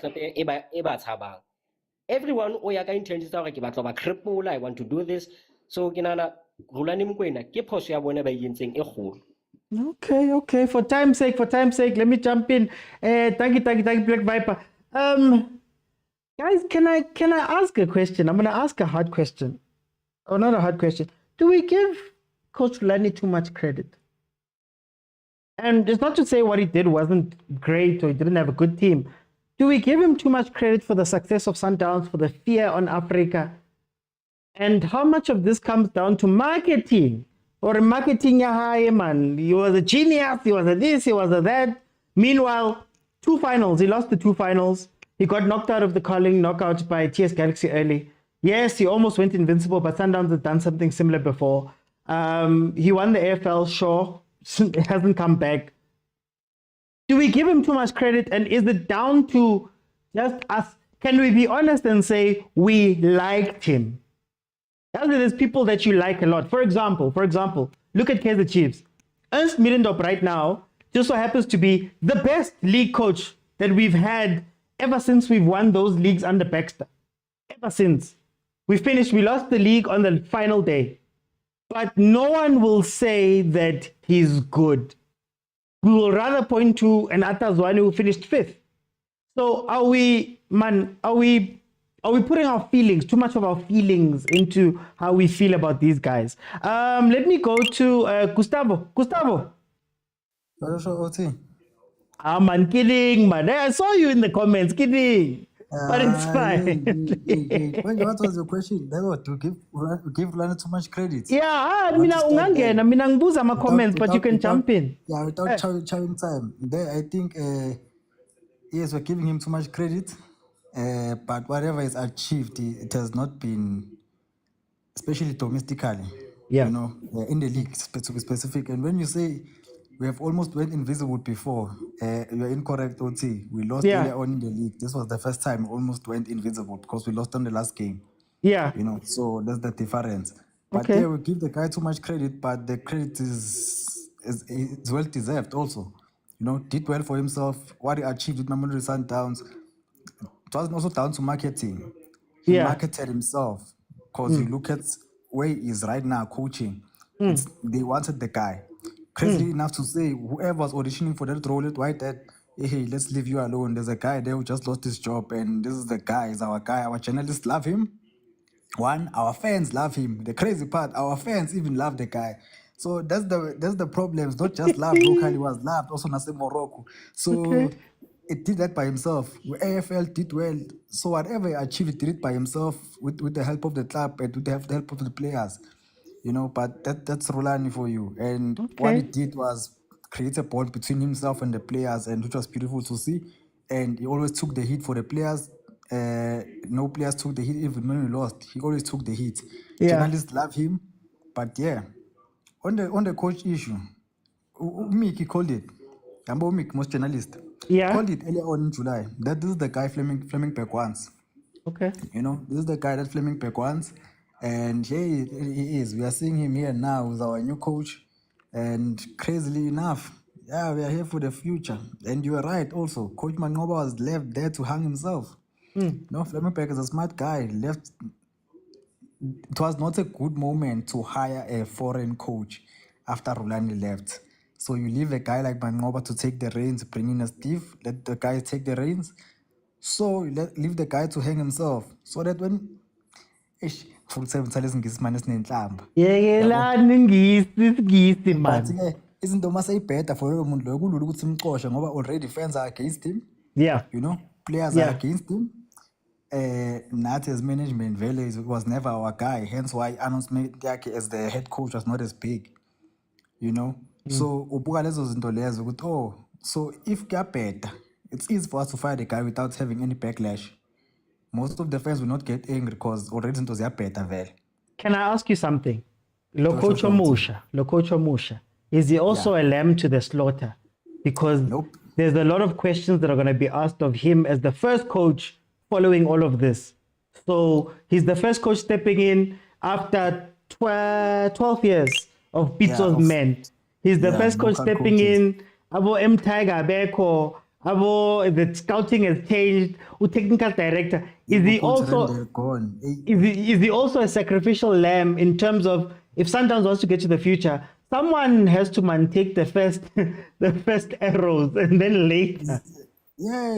everyone intentions are cripple, I want to do this. So Ginana Rulani Mkwena, keep us ya whenever you think a whole. Okay. For time's sake, let me jump in. Thank you, Black Viper. Guys, can I ask a question? I'm gonna ask a hard question. Oh, not a hard question. Do we give Coach Rulani too much credit? And it's not to say what he did wasn't great or he didn't have a good team. Do we give him too much credit for the success of Sundowns, for the fear on Africa? And how much of this comes down to marketing? Or marketing, man. He was a genius, he was a this, he was a that. Meanwhile, 2 finals, he lost the 2 finals. He got knocked out of the calling knockout by TS Galaxy early. Yes, he almost went invincible, but Sundowns had done something similar before. He won the AFL, sure. It hasn't come back. Do we give him too much credit? And is it down to just us can we be honest and say we liked him? There's people that you like a lot. For example, look at Kaizer Chiefs. Ernst Middendorp right now just so happens to be the best league coach that we've had ever since we've won those leagues under Baxter. Ever since. We lost the league on the final day. But no one will say that he's good. We will rather point to an Atazwani who finished 5th. So are we putting our feelings, too much of our feelings into how we feel about these guys? Let me go to Gustavo. Gustavo. Man, kidding, man. I saw you in the comments, kidding. But it's fine. What was your question? To give Lana too much credit. Yeah, mina ngibuza my comments, but you can jump in. Yeah, without chowing time. There, I think, yes, we're giving him too much credit. But whatever is achieved, it has not been, especially domestically. Yeah. You know, in the league, to be specific. And when you say we have almost went invisible before, you're incorrect, OT. We lost earlier on in the league. This was the first time we almost went invisible because we lost on the last game. Yeah. You know, so that's the difference. But Okay. yeah, we give the guy too much credit, but the credit is well deserved also. You know, did well for himself. What he achieved with Mamelodi Sundowns, it wasn't also down to marketing. He marketed himself because you look at where he is right now coaching. They wanted the guy. Crazy enough to say, whoever was auditioning for that role, why that, hey, let's leave you alone. There's a guy there who just lost his job, and this is the guy, is our guy. Our journalists love him. One, our fans love him. The crazy part, our fans even love the guy. So that's the problem. It's not just love locally, was loved also in Morocco. So it did that by himself. AFL did well. So whatever he achieved, he did it by himself with the help of the club and with the help of the players. You know, but that's Rulani for you. And what he did was create a bond between himself and the players, and which was beautiful to see. And he always took the heat for the players. No players took the heat even when we lost. He always took the heat. Journalists love him, but on the coach issue, Mickey called it. Mick, most journalists called it earlier on in July. That this is the guy Fleming back once. Okay. You know, this is the guy that Fleming back once. And here he is. We are seeing him here now with our new coach. And crazily enough, we are here for the future. And you are right also. Coach Mangoba was left there to hang himself. No, Flemingberg is a smart guy. Left. It was not a good moment to hire a foreign coach after Rulani left. So you leave a guy like Mangoba to take the reins, bring in a Steve, let the guy take the reins. So leave the guy to hang himself. So that when full time ngisi manje sinenhlamba. Yekelani ngisi man. But izinto masayibheda for loyo muntu loyo kulula ukuthi simxoshe ngoba already fans are against him. Yeah. You know, players are against him. Nathi as management vele was never our guy. Hence why announcement yakhe as the head coach was not as big. You know? So ubuka lezo zinto lezo ukuthi so if kuyabheda, it's easy for us to fire the guy without having any backlash. Most of the fans will not get angry because already zinto ziyabheda vele. Can I ask you something? Lokocho Musha. Is he also a lamb to the slaughter? Because there's a lot of questions that are going to be asked of him as the first coach following all of this. So he's the first coach stepping in after 12 years of Pitso's men. He's the first coach stepping in. Abo M Tiger Beko. Abo the scouting has changed. Technical director. Is he also a sacrificial lamb in terms of if Sundowns wants to get to the future? Someone has to take the first arrows and then later. Yeah,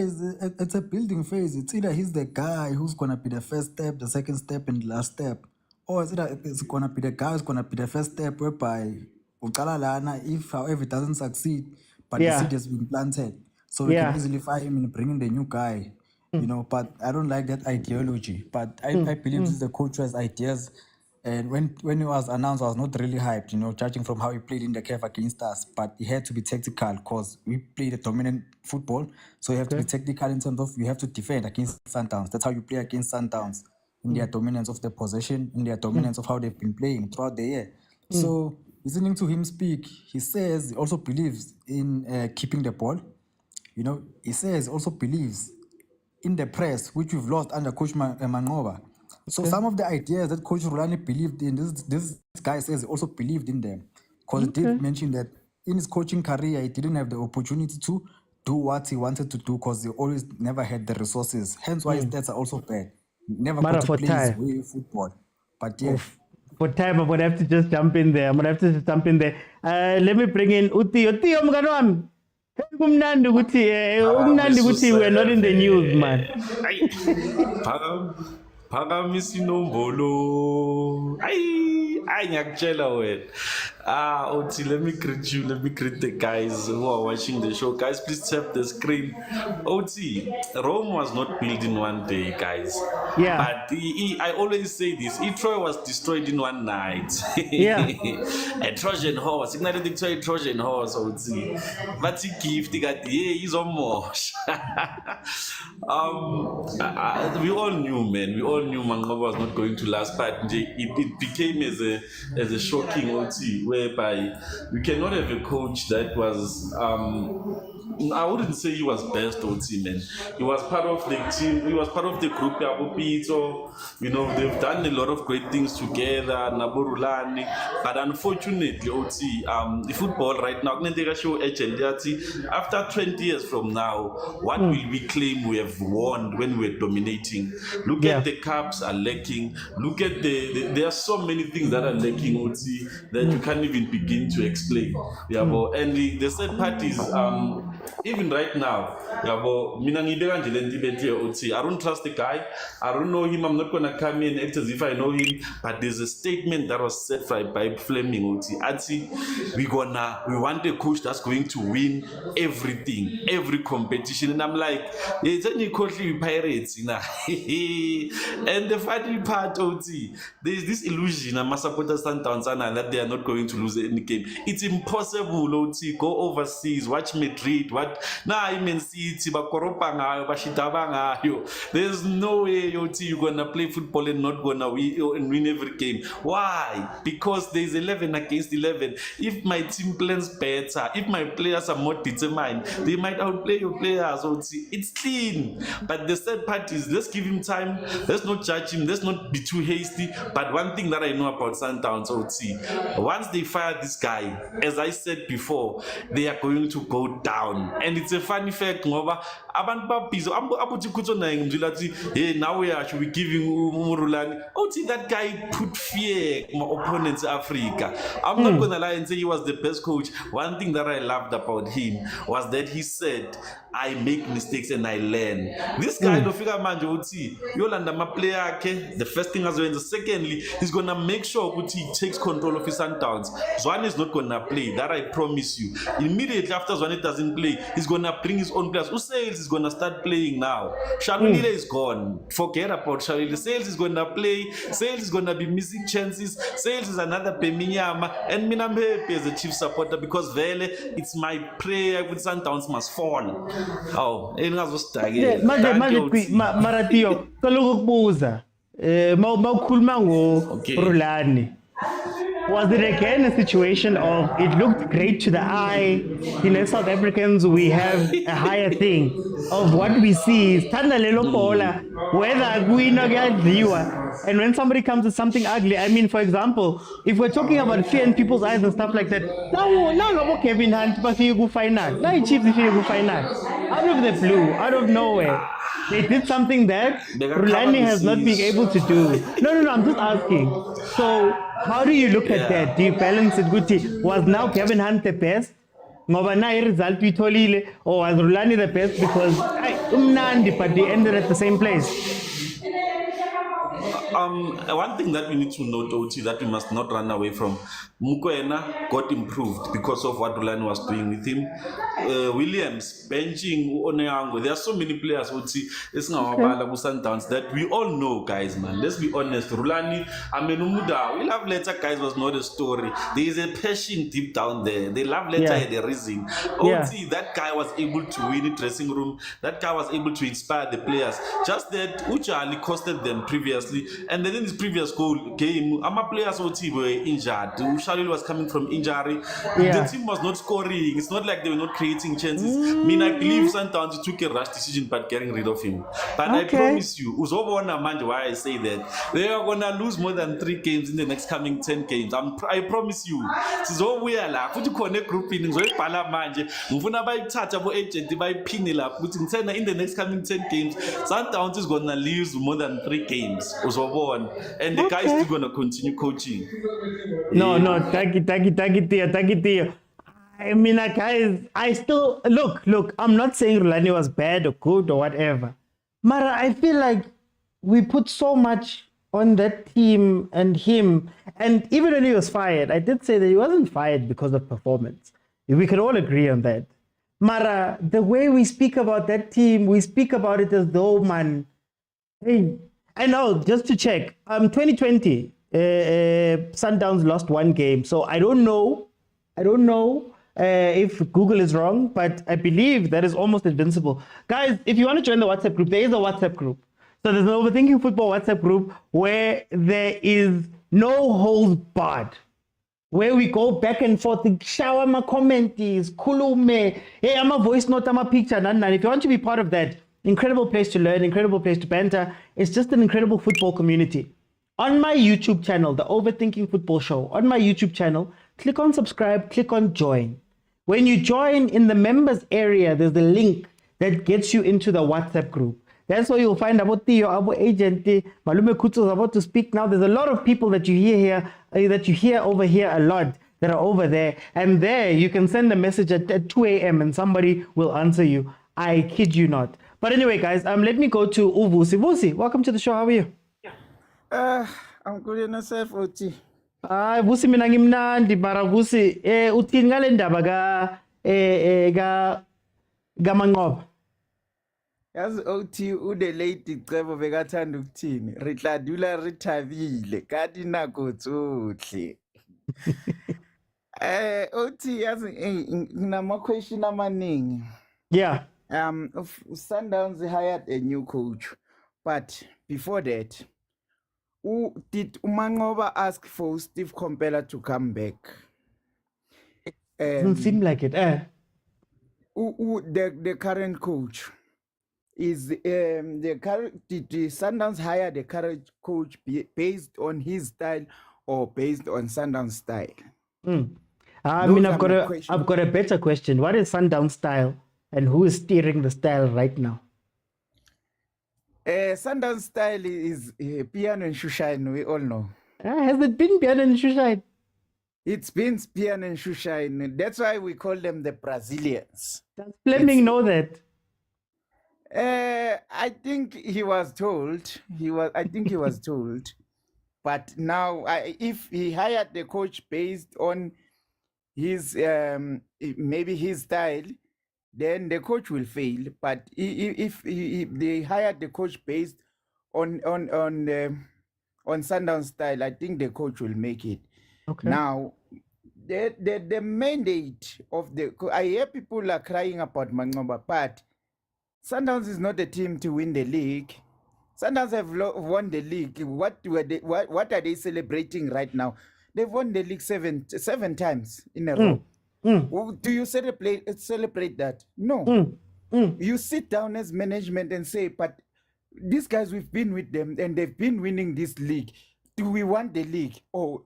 it's a building phase. It's either he's the guy who's gonna be the first step, the second step, and the last step, or it's gonna be the guy who's gonna be the first step whereby if however it doesn't succeed, but the seed has been planted, so we can easily fire him and bring in the new guy. You know, but I don't like that ideology. But I believe this is the coach who has ideas. And when it was announced, I was not really hyped, you know, judging from how he played in the CAF against us. But he had to be tactical because we played a dominant football. So you have to be tactical in terms of you have to defend against Sundowns. That's how you play against Sundowns, in their dominance of the possession, in their dominance of how they've been playing throughout the year. So listening to him speak, he says he also believes in keeping the ball. You know, he says also believes in the press, which we've lost under Coach Mangoba. So some of the ideas that Coach Rulani believed in, this guy says he also believed in them. Because he did mention that in his coaching career, he didn't have the opportunity to do what he wanted to do because he always never had the resources. Hence why his stats are also bad. Never Mara got for to play his time. way football. But yeah. For time, I'm gonna have to just jump in there. Let me bring in Uti. Uti, umngani wami. Kumnandi ukuthi we're not in the news, man. Phakamisa inombolo. Ay ngiyakutshela wena. Uthi, let me greet you, let me greet the guys who are watching the show. Guys, please tap the screen. Uthi, Rome was not built in one day, guys. Yeah. But I always say this, Troy was destroyed in one night. Yeah. A Trojan horse, ignited a Trojan horse, Uthi. But he gift, he got he's almost. We all knew, man. We all knew Mangoba was not going to last, but it became as a shocking OT, whereby you cannot have a coach that was I wouldn't say he was best OT, man. He was part of the team, he was part of the group Pitso, they've done a lot of great things together, Rulani, but unfortunately OT, the football right now, after 20 years from now, what will we claim we have won when we're dominating? Look at the cups are lacking. Look at there are so many things that are lacking, OT, that you can't even begin to explain. And the sad part is, even right now, I don't trust the guy. I don't know him. I'm not gonna come in and act as if I know him. But there's a statement that was said by Fleming OT. We want a coach that's going to win everything, every competition. And I'm like, it's only coachly Pirates, And the funny part, OT, there's this illusion I'm supporters Sundowns that they are not going to lose any game. It's impossible, OT. Go overseas, watch Madrid, City, there's no way, OT, you're gonna play football and not gonna win every game. Why? Because there's 11 against 11. If my team plans better, if my players are more determined, they might outplay your players, OT. It's clean. But the sad part is, let's give him time, let's not judge him, let's not be too hasty. But one thing that I know about Sundowns, OT, once they fire this guy, as I said before, they are going to go down. And it's a funny fact, ngoba abantu babhizo abuthi kuthona ngimzila hey, now we are should be giving Rulani. OT, that guy put fear in my opponents Africa. I'm not gonna lie and say he was the best coach. One thing that I loved about him was that he said, I make mistakes and I learn. This guy don't figure manje uthi yolanda ma player ke. The first thing as well, secondly, he's gonna make sure he takes control of his Sundowns. Zwane is not gonna play, that I promise you. Immediately after Zwane doesn't play, he's gonna bring his own players. Who Sales is gonna start playing now? Shalulile is gone. Forget about Shalulile. Sales is gonna play. Sales is gonna be missing chances. Sales is another Peminyama. And I'm happy as a Chiefs supporter because Vele, it's my prayer with Sundowns must fall. Maratio, kalokubuza. Mawukhuluma Rulani. Was it again a situation of it looked great to the eye? South Africans, we have a higher thing of what we see is whether we and when somebody comes with something ugly, I mean, for example, if we're talking about fear in people's eyes and stuff like that, now Kevin Hunt, but you go final. Now Chiefs, if you go final. Out of the blue, out of nowhere. They did something that Rulani has not been able to do. No, I'm just asking. So, how do you look at that? Do you balance it good? Was now Kevin Hunt the best? Or was Rulani the best because but they ended at the same place? One thing that we need to note, OT, that we must not run away from, Mokwena got improved because of what Rulani was doing with him. Williams, benching, Oneango, there are so many players, OT, it's now Sundowns that we all know, guys, man. Let's be honest. Rulani, we love letter, guys, was not a story. There is a passion deep down there. They love letter had a reason. OT, that guy was able to win the dressing room. That guy was able to inspire the players. Just that Ahly costed them previously. And then in this previous game, our players were injured. Shalil was coming from injury. The team was not scoring. It's not like they were not creating chances. I mean, I believe Sundowns took a rash decision by getting rid of him. But I promise you, why I say that, they are going to lose more than 3 games in the next coming 10 games. I promise you. So we are like, put you connect group in manje. Mufuna bayithatha abo agent bayiphine lapho ukuthi in the next coming 10 games Sundowns is going to lose more than 3 games uzobona, and the guys still going to continue coaching. No, thank you. I mean, guys, I still look. I'm not saying Rulani was bad or good or whatever, Mara. I feel like we put so much on that team and him, and even when he was fired, I did say that he wasn't fired because of performance. We can all agree on that. Mara, the way we speak about that team, we speak about it as though, man. Hey, I know. Just to check, 2020, Sundowns lost 1 game, so I don't know if Google is wrong, but I believe that is almost invincible. Guys, if you want to join the WhatsApp group, there is a WhatsApp group. So there's an Overthinking Football WhatsApp group where there is no holds barred, where we go back and forth, shower my comments, kulume, hey, I'm a voice note, I'm a picture, if you want to be part of that, incredible place to learn, incredible place to banter. It's just an incredible football community. On my YouTube channel, the Overthinking Football Show, on my YouTube channel, click on subscribe, click on join. When you join in the members area, there's a link that gets you into the WhatsApp group. That's where you'll find about Theo, our agent, Malume Kutsu is about to speak now. There's a lot of people that you hear here, that you hear over here a lot, that are over there. And there you can send a message at 2 a.m. and somebody will answer you. I kid you not. But anyway, guys, let me go to Vusi. Vusi, welcome to the show. How are you? I'm good in myself, Oti. Vusi mina ngimnandi mara Vusi uthini ngale ndaba ga Manqoba? Yazi Oti ude late Cebo bekathanda ukuthini ritladula rithabile kanti nako tsohle. Oti yazi nginama question amaningi. Yeah. Sundowns hired a new coach, but before that, did Manqoba ask for Steve Komphela to come back? Doesn't seem like it. The current coach is did the Sundowns hire the current coach based on his style or based on Sundowns style? I mean, I've got a better question. What is Sundowns style, and who is steering the style right now? Sundowns style is piano and shoeshine, we all know. Has it been piano and shoeshine? It's been piano and shoeshine. That's why we call them the Brazilians. Does Fleming know that? I think he was told. I think he was told. But now, if he hired the coach based on his maybe his style, then the coach will fail. But if they hired the coach based on Sundowns style, I think the coach will make it. Okay. Now, the mandate of I hear people are crying about Manqoba, but Sundowns is not a team to win the league. Sundowns have won the league. What are they celebrating right now? They've won the league seven times in a row. Do you celebrate that? No. You sit down as management and say, but these guys, we've been with them and they've been winning this league. Do we want the league? Or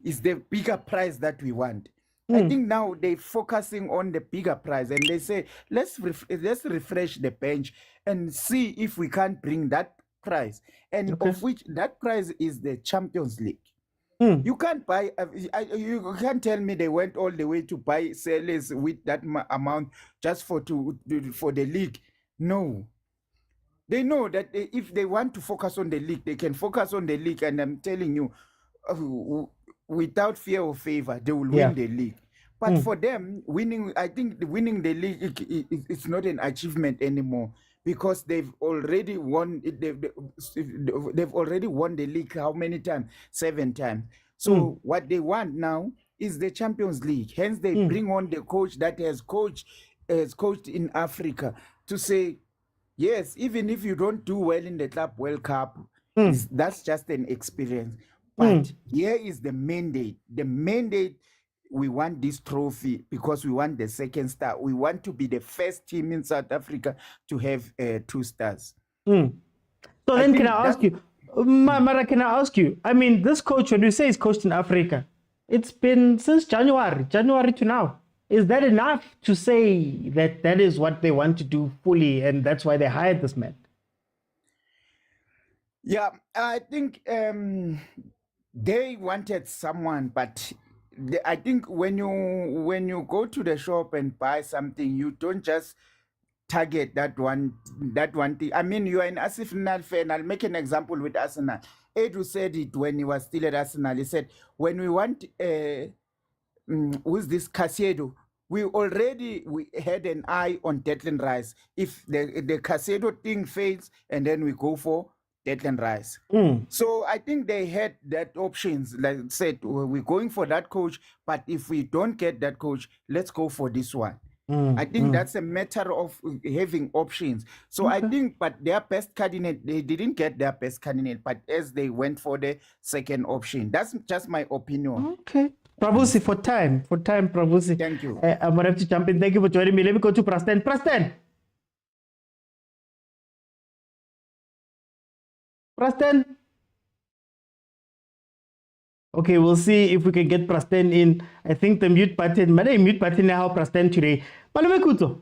is the bigger prize that we want? I think now they're focusing on the bigger prize and they say, let's refresh the bench and see if we can't bring that prize. And of which that prize is the Champions League. You can't buy, you can't tell me they went all the way to buy sellers with that amount just for the league. No. They know that if they want to focus on the league, they can focus on the league. And I'm telling you, without fear or favor, they will win the league. But for them, I think winning the league it's not an achievement anymore because they've already won. They've already won the league how many times? 7 times. So what they want now is the Champions League. Hence, they bring on the coach that has coached in Africa to say, yes, even if you don't do well in the Club World Cup, That's just an experience. But here is the mandate. The mandate, we want this trophy because we want the second star. We want to be the first team in South Africa to have 2 stars. So then can I ask you, Mara, can I ask you, I mean, this coach, when you say he's coached in Africa, it's been since January to now. Is that enough to say that that is what they want to do fully and that's why they hired this man? Yeah, I think they wanted someone, but I think when you go to the shop and buy something, you don't just target that one thing. I mean, you are an Arsenal fan. I'll make an example with Arsenal. Edu said it when he was still at Arsenal. He said, when we want who's this Caicedo, we had an eye on Declan Rice. If the Caicedo thing fails, and then we go for Declan Rice. So I think they had that options. Like I said, we're going for that coach, but if we don't get that coach, let's go for this one. I think that's a matter of having options. So I think, but their best candidate, they didn't get their best candidate, but as they went for the second option. That's just my opinion. Okay. Pravusi, for time, Pravusi. Thank you. I'm going to have to jump in. Thank you for joining me. Let me go to Preston. Preston! Okay, we'll see if we can get Preston in. I think the mute button, mute button now, Preston today. Malume Kuto.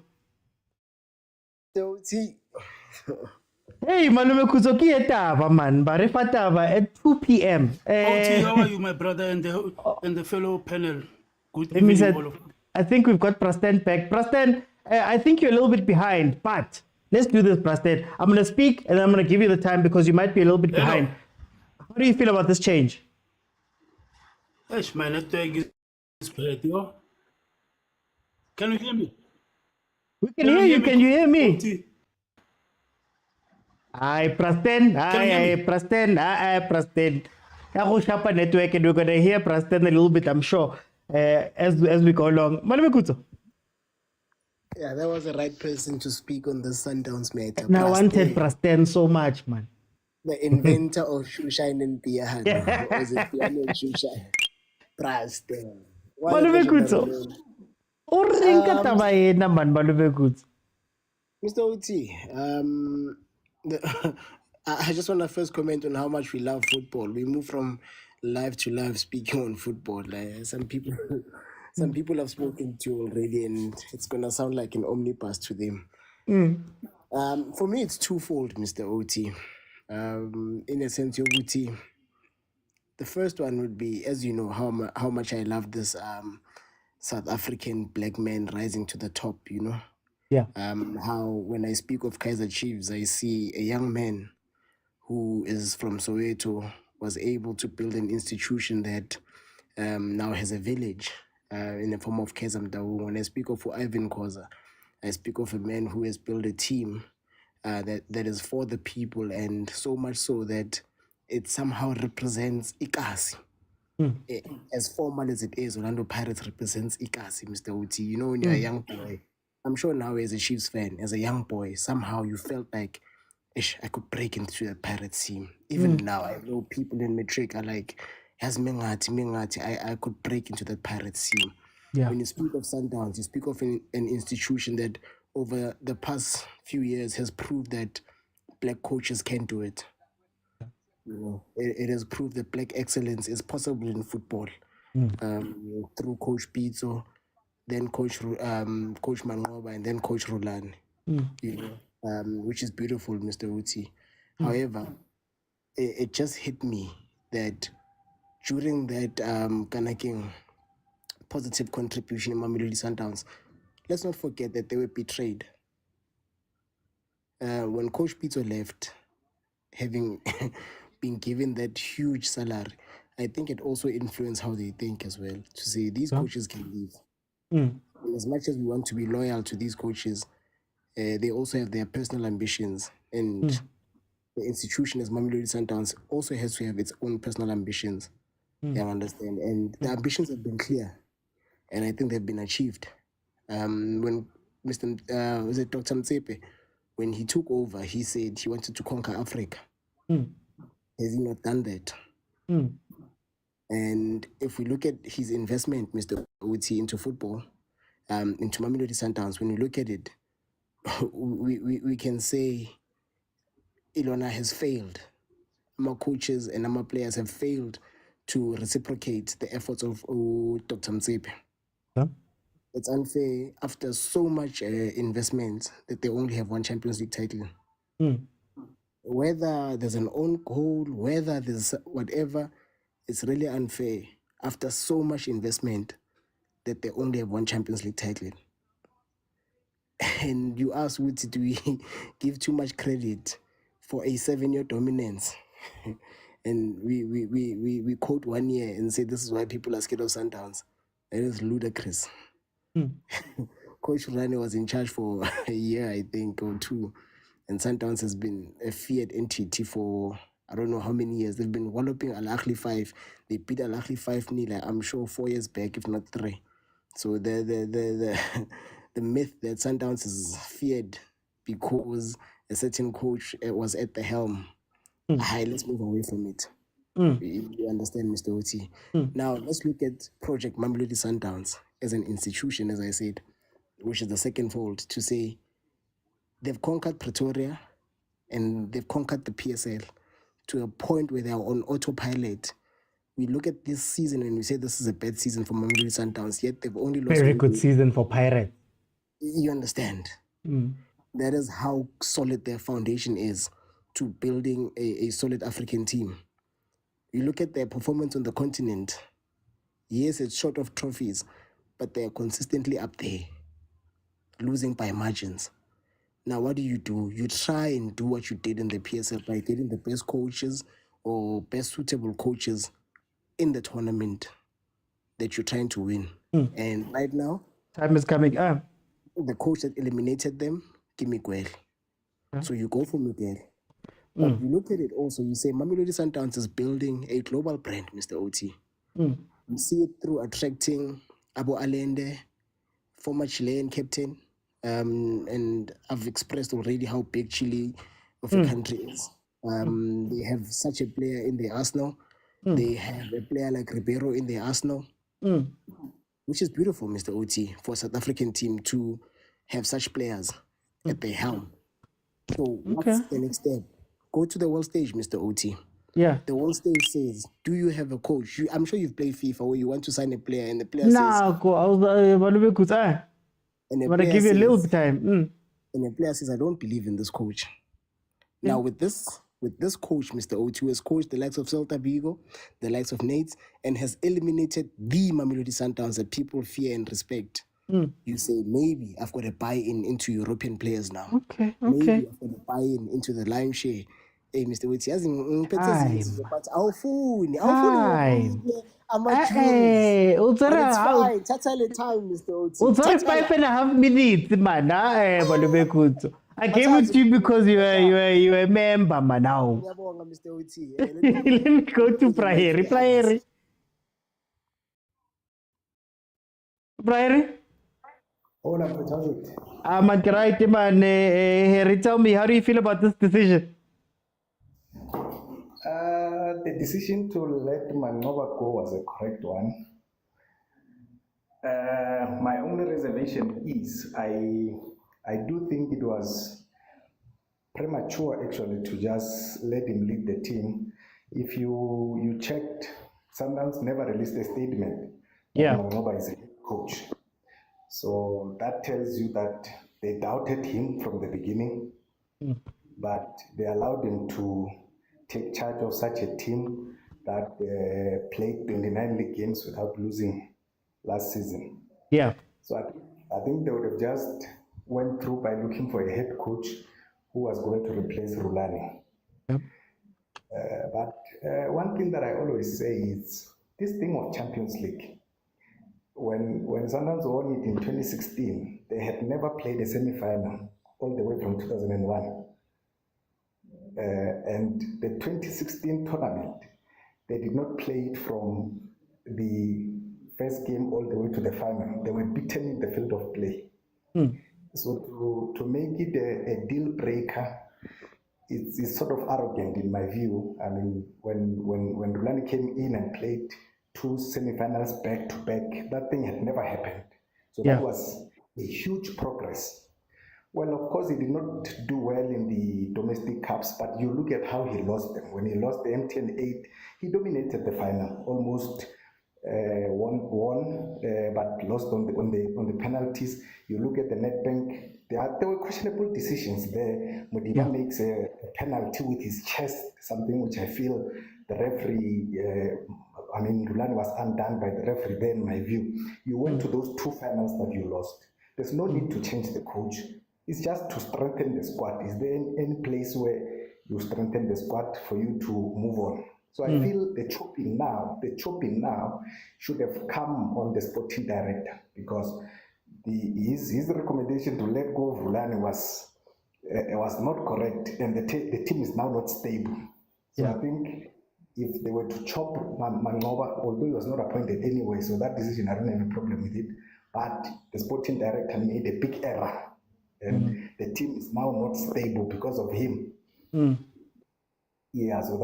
Hey, Malume Kuto, ki etaba man, barefa taba at 2 p.m. How are you, my brother, and the fellow panel? Good evening, all of you. I think we've got Preston back. Preston, I think you're a little bit behind, but let's do this, Preston. I'm going to speak and I'm going to give you the time because you might be a little bit behind. How do you feel about this change? Yes, my network is bad, yo. Can you hear me? We can hear you. Can you hear me? Hi, Preston. Hi, Preston. Hi, Preston. Shapa network, and we're going to hear Preston a little bit, I'm sure, as we go along. Yeah, that was the right person to speak on the Sundowns matter. I wanted Preston so much, man. The inventor of shoeshine and beer. Was it beer and shoeshine? Preston. Mr. Oti, I just want to first comment on how much we love football. We move from live to live speaking on football. Some people have spoken to already, and it's gonna sound like an omnibus to them. For me, it's twofold, Mr. Oti. In a sense, your Oti. The first one would be, as you know, how much I love this South African black man rising to the top. You know. Yeah. How when I speak of Kaizer Chiefs, I see a young man who is from Soweto, was able to build an institution that now has a village in the form of Kaizer Mdawu. When I speak of Irvin khoza, I speak of a man who has built a team that is for the people, and so much so that it somehow represents idiski. As formal as it is, Orlando Pirates represents idiski, Mr. Oti. You know, when you're a young boy, I'm sure now as a Chiefs fan, as a young boy, somehow you felt like, I could break into the Pirates team. Even now, I know people in Matric are like, I could break into the Pirates team. Yeah. When you speak of Sundowns, you speak of an institution that over the past few years has proved that black coaches can do it. You know, it has proved that black excellence is possible in football. Through Coach Pitso, then Coach Mangoba, and then Coach Rulani. You know, which is beautiful, Mr. Uti. However, it just hit me that during that Kanaking positive contribution in Mamelodi Sundowns, let's not forget that they were betrayed. When Coach Pitso left, having been given that huge salary, I think it also influenced how they think as well. To say these coaches can leave. And as much as we want to be loyal to these coaches, they also have their personal ambitions. And the institution as Mamelodi Sundowns also has to have its own personal ambitions. You understand? And the ambitions have been clear. And I think they've been achieved. When Dr. Motsepe, when he took over, he said he wanted to conquer Africa. Has he not done that? And if we look at his investment, Mr. Oti, into football, into Mamelodi Sundowns, when we look at it, we can say Ilona has failed. Our coaches and our players have failed to reciprocate the efforts of Dr. Motsepe. It's unfair after so much investment that they only have one Champions League title. Whether there's an own goal, whether there's whatever, it's really unfair after so much investment that they only have one Champions League title. And you ask, do we give too much credit for a 7-year dominance? And we quote 1 year and say this is why people are scared of Sundowns. That is ludicrous. Coach Rulani was in charge for a year, I think, or two. And Sundowns has been a feared entity for I don't know how many years. They've been walloping Ahly 5. They beat Ahly 5-0, I'm sure 4 years back, if not 3. So the myth that Sundowns is feared because a certain coach was at the helm. Let's move away from it. You understand, Mr. Oti. Now, let's look at Project Mamelodi Sundowns as an institution, as I said, which is the second fold, to say they've conquered Pretoria and they've conquered the PSL to a point where they are on autopilot. We look at this season and we say this is a bad season for Mamelodi Sundowns, yet they've only lost Very one good game. season for Pirates. You understand? That is how solid their foundation is to building a solid African team. You look at their performance on the continent. Yes, it's short of trophies, but they are consistently up there, losing by margins. Now, what do? You try and do what you did in the PSL by getting the best coaches or best suitable coaches in the tournament that you're trying to win. And right now, time is coming up. The coach that eliminated them, give Miguel. So you go for Miguel. But you look at it also, you say Mamelodi Sundowns is building a global brand, Mr. Oti. You see it through attracting Abo Allende, former Chilean captain, and I've expressed already how big Chile of a country is. They have such a player in the Arsenal. They have a player like Ribeiro in the Arsenal, which is beautiful, Mr. Oti, for a South African team to have such players at the helm. So what's the next step? Go to the world stage, Mr. Oti. Yeah. The world stage says, do you have a coach? I'm sure you've played FIFA where you want to sign a player and the player says... I want to give you a little bit of time. And the player says, I don't believe in this coach. Now with this coach, Mr. Oti, who has coached the likes of Celta Vigo, the likes of Nate, and has eliminated the Mamelodi Sundowns that people fear and respect. You say, maybe I've got a buy-in into European players now. Okay. Maybe I've got a buy-in into the lime share. Hey, Mr. Witty, as in, but our phone, Hey, it's fine. Tatale time, Mr. Oti. 5.5 minutes, man. I gave it to you because you are a member, man. Now. Mr. Oti. Let me go to Prairie. Hola, how's it? Man, right, man. Tell me, how do you feel about this decision? The decision to let Manova go was a correct one. My only reservation is I do think it was premature actually to just let him lead the team. If you checked, Sundowns never released a statement that Manova is a head coach. So that tells you that they doubted him from the beginning, but they allowed him to take charge of such a team that played 29 league games without losing last season. Yeah. So I think they would have just went through by looking for a head coach who was going to replace Rulani. Yep. But one thing that I always say is this thing of Champions League. When Sundowns won it in 2016, they had never played a semi-final all the way from 2001. And the 2016 tournament, they did not play it from the first game all the way to the final. They were beaten in the field of play. So to make it a deal breaker it's sort of arrogant in my view. I mean, when Rulani came in and played 2 semi-finals back to back, that thing had never happened. So that was a huge progress. Well, of course, he did not do well in the domestic cups, but you look at how he lost them. When he lost the MTN 8, he dominated the final, almost won, but lost on the penalties. You look at the Nedbank. There were questionable decisions there. Modiba makes a penalty with his chest, something which I feel the referee, Rulani was undone by the referee there in my view. You went to those 2 finals that you lost. There's no need to change the coach. It's just to strengthen the squad. Is there any place where you strengthen the squad for you to move on? So I feel the chopping now should have come on the sporting director, because his recommendation to let go of Rulani was not correct, and the team is now not stable. So I think if they were to chop Mangoba, although he was not appointed anyway, so that decision I don't have a problem with it, but the sporting director made a big error, and the team is now not stable because of him. Yeah, so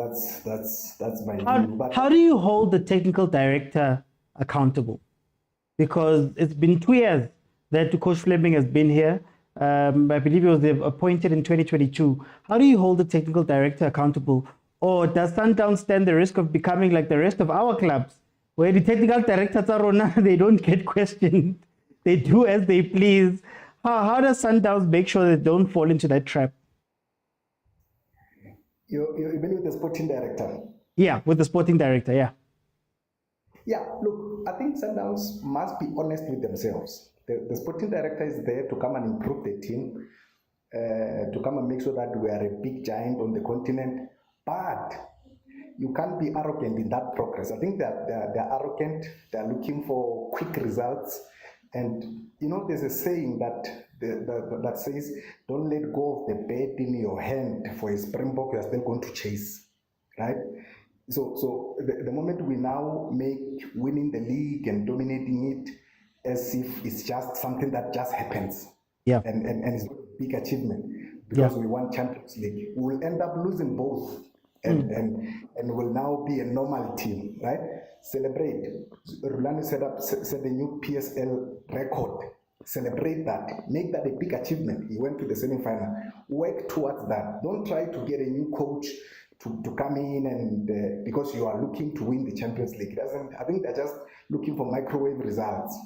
that's my view. But How do you hold the technical director accountable? Because it's been 2 years that Coach Fleming has been here. I believe he was appointed in 2022. How do you hold the technical director accountable? Or does Sundowns stand the risk of becoming like the rest of our clubs, where the technical directors are they don't get questioned, they do as they please? How does Sundowns make sure they don't fall into that trap? You mean with the sporting director? Yeah, with the sporting director, yeah. Yeah, look, I think Sundowns must be honest with themselves. The sporting director is there to come and improve the team, to come and make sure that we are a big giant on the continent. But you can't be arrogant in that progress. I think that they're arrogant. They're looking for quick results. And there's a saying that says, "Don't let go of the bird in your hand. For a springbok, you are still going to chase." Right? So the moment we now make winning the league and dominating it as if it's just something that just happens, and it's not a big achievement because we won Champions League, we will end up losing both, and will now be a normal team, right? Celebrate. Rulani set a new PSL record. Celebrate that. Make that a big achievement. He went to the semi-final. Work towards that. Don't try to get a new coach to come in and because you are looking to win the Champions League. I think they're just looking for microwave results.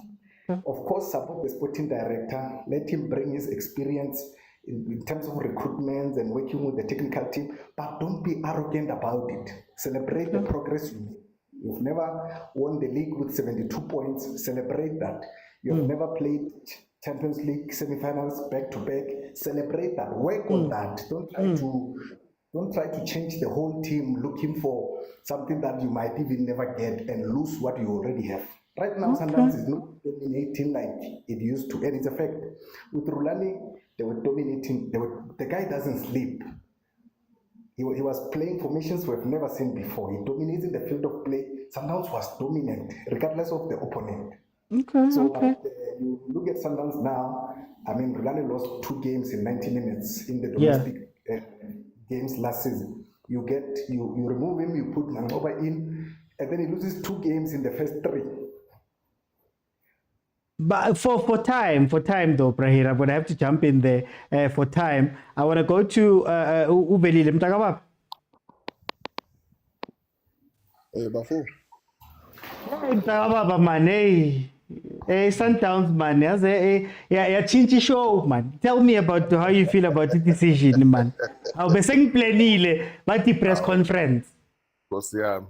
Of course, support the sporting director. Let him bring his experience in terms of recruitment and working with the technical team, but don't be arrogant about it. Celebrate the progress you made. You've never won the league with 72 points. Celebrate that. You've never played Champions League semi-finals back to back. Celebrate that. Work on that. Don't try to change the whole team looking for something that you might even never get and lose what you already have. Right now, Sundowns is not dominating like it used to, and it's a fact. With Rulani, they were dominating. The guy doesn't sleep. He was playing formations we've never seen before. He dominates in the field of play. Sundowns was dominant, regardless of the opponent. You look at Sundowns now. I mean, Rulani lost 2 games in 90 minutes in the domestic games last season. You remove him, you put Mangoba in, and then he loses 2 games in the first 3. But for time though, Brahir, I'm going to have to jump in there for time. I want to go to Ubelile Mtakababa. Bafu. Mtakababa man, Sundowns man, yeah, chinchi show man. Tell me about how you feel about the decision, man. How beseng planile, but the press conference. Boss yami.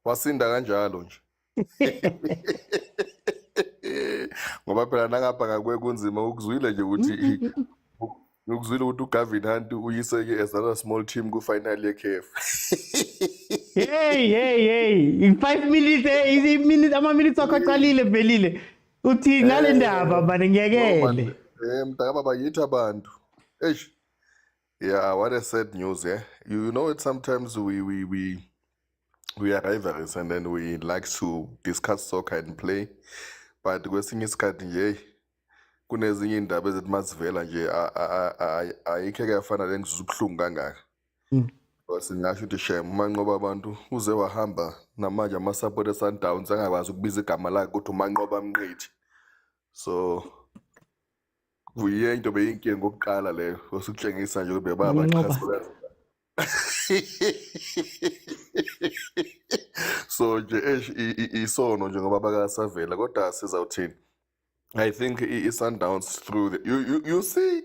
Wasinda kanjalo nje. Ngoba phela nangapha ngakwe kunzima ukuzwile nje ukuthi uGavin Hunt uyiseke as a small team ku final ye CAF. Hey, in 5 minutes, ama-minutes wakho aqalile velile. Uthi ngale ndaba bani ngiyekele. Mtakababa yithi abantu. Eish. Yeah, what a sad news, yeah. You know it, sometimes we are rivals and then we like to discuss soccer and play. But kwesinye isikhathi nje kunezinye indaba ezithimazivela nje ayikho kuyafana lengizwe ubuhlungu kangaka. Singasho ukuthi shem umanqoba abantu uze wahamba namanje ama-support e-Sundowns angakwazi ukubiza igama lakhe ukuthi umanqoba mnqithi. So kuyiye into beyinkinga ngokuqala leyo osukutshengisa nje ukuthi bebabaxhasi. So nje isono njengoba bakasavela kodwa sizawuthini. I think i-Sundowns through you see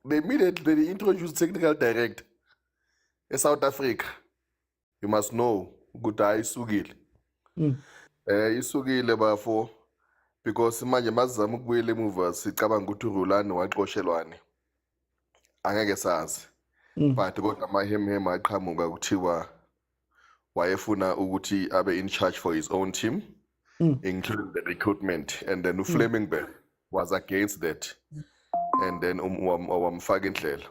they immediately introduced technical director eSouth Africa. You must know ukuthi hayi isukile. Isukile bafo because manje mazama ukubuyela emuva sicabanga ukuthi uRulani waxoshelwane. Angeke sazi. But kodwa amahemhem aqhamuka kuthiwa wayefuna ukuthi abe in charge for his own team, including the recruitment, and then uFlemingberg was against that, and then wamfaka indlela.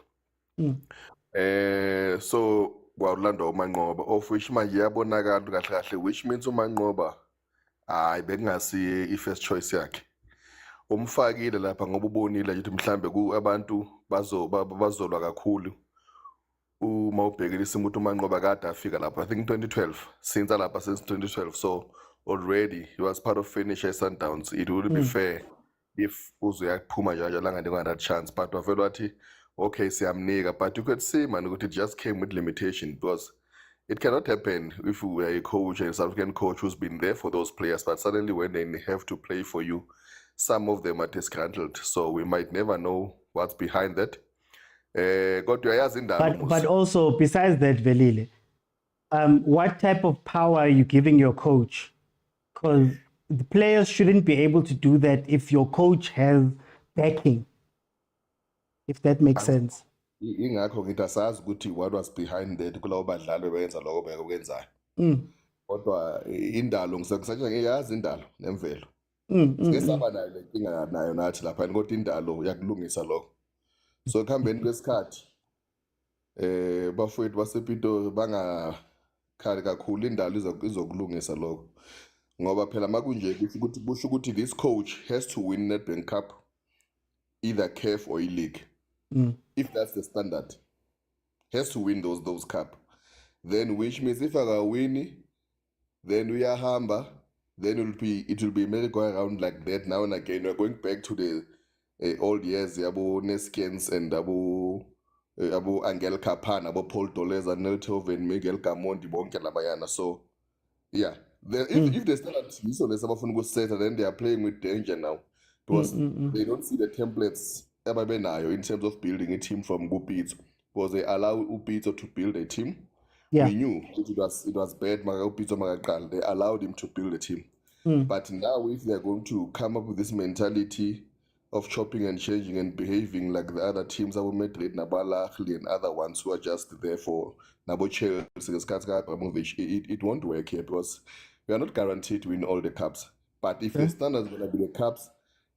So kwaLando umanqoba of which manje yabonakala kahle kahle, which means umanqoba hayi bekungasi i-first choice yakhe. Umfakile lapha ngoba ubonile ukuthi mhlambe abantu bazolwa kakhulu. Uma ubhekile isimo ukuthi umanqoba kade afika lapha, I think 2012, since lapha since 2012, so already he was part of finisher Sundowns. It would be fair if uzoyaphuma nje langanikwa that chance, but wavela wathi okay siyamnika, but you could see man ukuthi it just came with limitation because it cannot happen if you are a coach, a South African coach who's been there for those players, but suddenly when they have to play for you, some of them are disgruntled, so we might never know what's behind that. But also, besides that, Velile, what type of power are you giving your coach? Because the players shouldn't be able to do that if your coach has backing, if that makes sense. Ingakho ngithi asazi ukuthi what was behind that kulabo badlali beyenza lokho bekwenzayo. Kodwa indalo ngisakusathi ngiyazi indalo nemvelo. Sesaba nayo le nkinga nayo nathi lapha kodwa indalo yakulungisa lokho. So kuhambeni kwesikhathi bafowethu basePitoli bangakhali kakhulu indalo izokulungisa lokho. Ngoba phela makunje ukuthi kusho ukuthi this coach has to win Nedbank Cup, either CAF or league. If that's the standard, has to win those cup. Then which means if I win, then we are hamba, then it will be merry-go-round like that. Now and again, we're going back to the old years, Abu Neskens and Abu Angel Kapan, Abu Paul Dolez and Neltoven, Miguel Camondi, Bonke Labayana. So yeah. If they start at so there's someone go set, then they are playing with danger now. Because they don't see the templates in terms of building a team from Upitso, because they allow Upitso to build a team. Yeah. We knew it was bad. They allowed him to build a team. But now, if they're going to come up with this mentality of chopping and changing and behaving like the other teams, Abu Madrid, Nabala, Ahly, and other ones who are just there for Nabo Chelsea, it won't work here because we are not guaranteed to win all the cups. But if the standard is going to be the cups,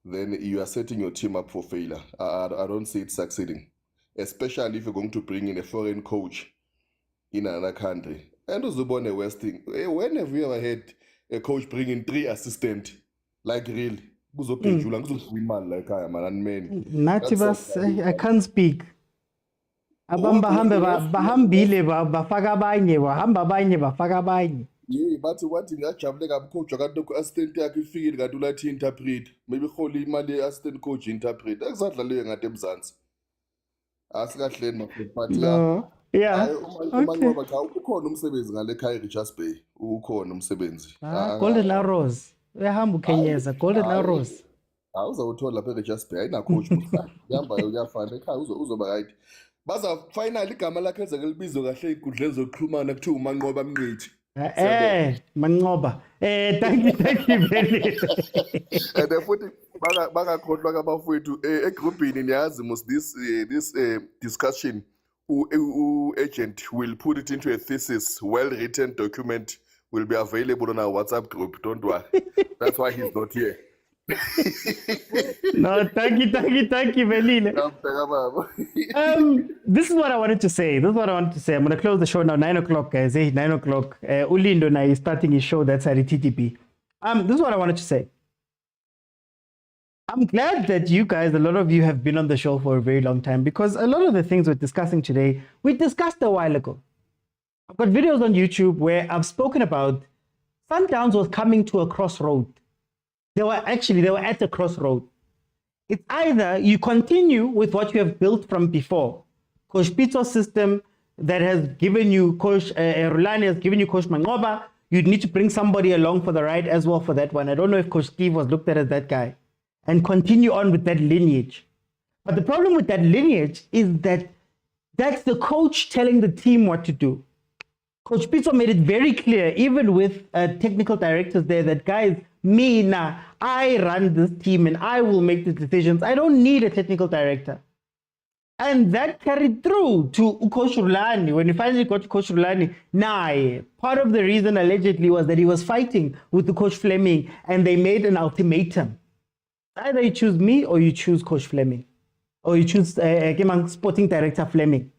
then you are setting your team up for failure. I don't see it succeeding, especially if you're going to bring in a foreign coach in another country. And Uzubone Westing, when have we ever had a coach bring in 3 assistants? Like really? Nativas, I can't speak. Bahambile bafaka abanye bahamba abanye bafaka abanye. Yeah, but what in that jabule coach akade assistant yakhe ifikile kanti ulathi interpret. Maybe kholi imali assistant coach interpret. Akusadlaliwe ngade eMzansi. Asikahleni mafethu No. Yeah. Umanqoba cha ukhona umsebenzi ngale Kaizer Chiefs. Ukhona umsebenzi. Golden Arrows. Uyahamba ukhenyeza Golden Arrows. Uzawuthola lapha eJust ayina coach mhlawumbe. Yamba uyafana ekhaya uzoba right. Baza finally igama lakhe ezekelibizo kahle einkundleni zokuxhumana kuthiwa umanqoba mnqithi. Manqoba. Thank you very much. And futhi bakakhohlwa kabafowethu egroupini niyazi must this discussion agent will put it into a thesis, well-written document will be available on our WhatsApp group. Don't worry. That's why he's not here. No, thank you, Velile. This is what I wanted to say. I'm going to close the show now. 9 o'clock, guys. 9 o'clock. Ulindo na is starting his show. That's at TTP. This is what I wanted to say. I'm glad that you guys, a lot of you have been on the show for a very long time, because a lot of the things we're discussing today, we discussed a while ago. I've got videos on YouTube where I've spoken about Sundowns was coming to a crossroad. They were at a crossroad. It's either you continue with what you have built from before. Coach Pitso's system that has given you Coach Rulani, has given you Coach Mangoba. You'd need to bring somebody along for the ride as well for that one. I don't know if Coach Steve was looked at as that guy. And continue on with that lineage. But the problem with that lineage is that that's the coach telling the team what to do. Coach Pitso made it very clear, even with technical directors there, that guys, I run this team and I will make the decisions. I don't need a technical director. And that carried through to Coach Rulani. When we finally got to Coach Rulani, part of the reason allegedly was that he was fighting with the Coach Fleming and they made an ultimatum. Either you choose me or you choose Coach Fleming, or you choose sporting director Fleming.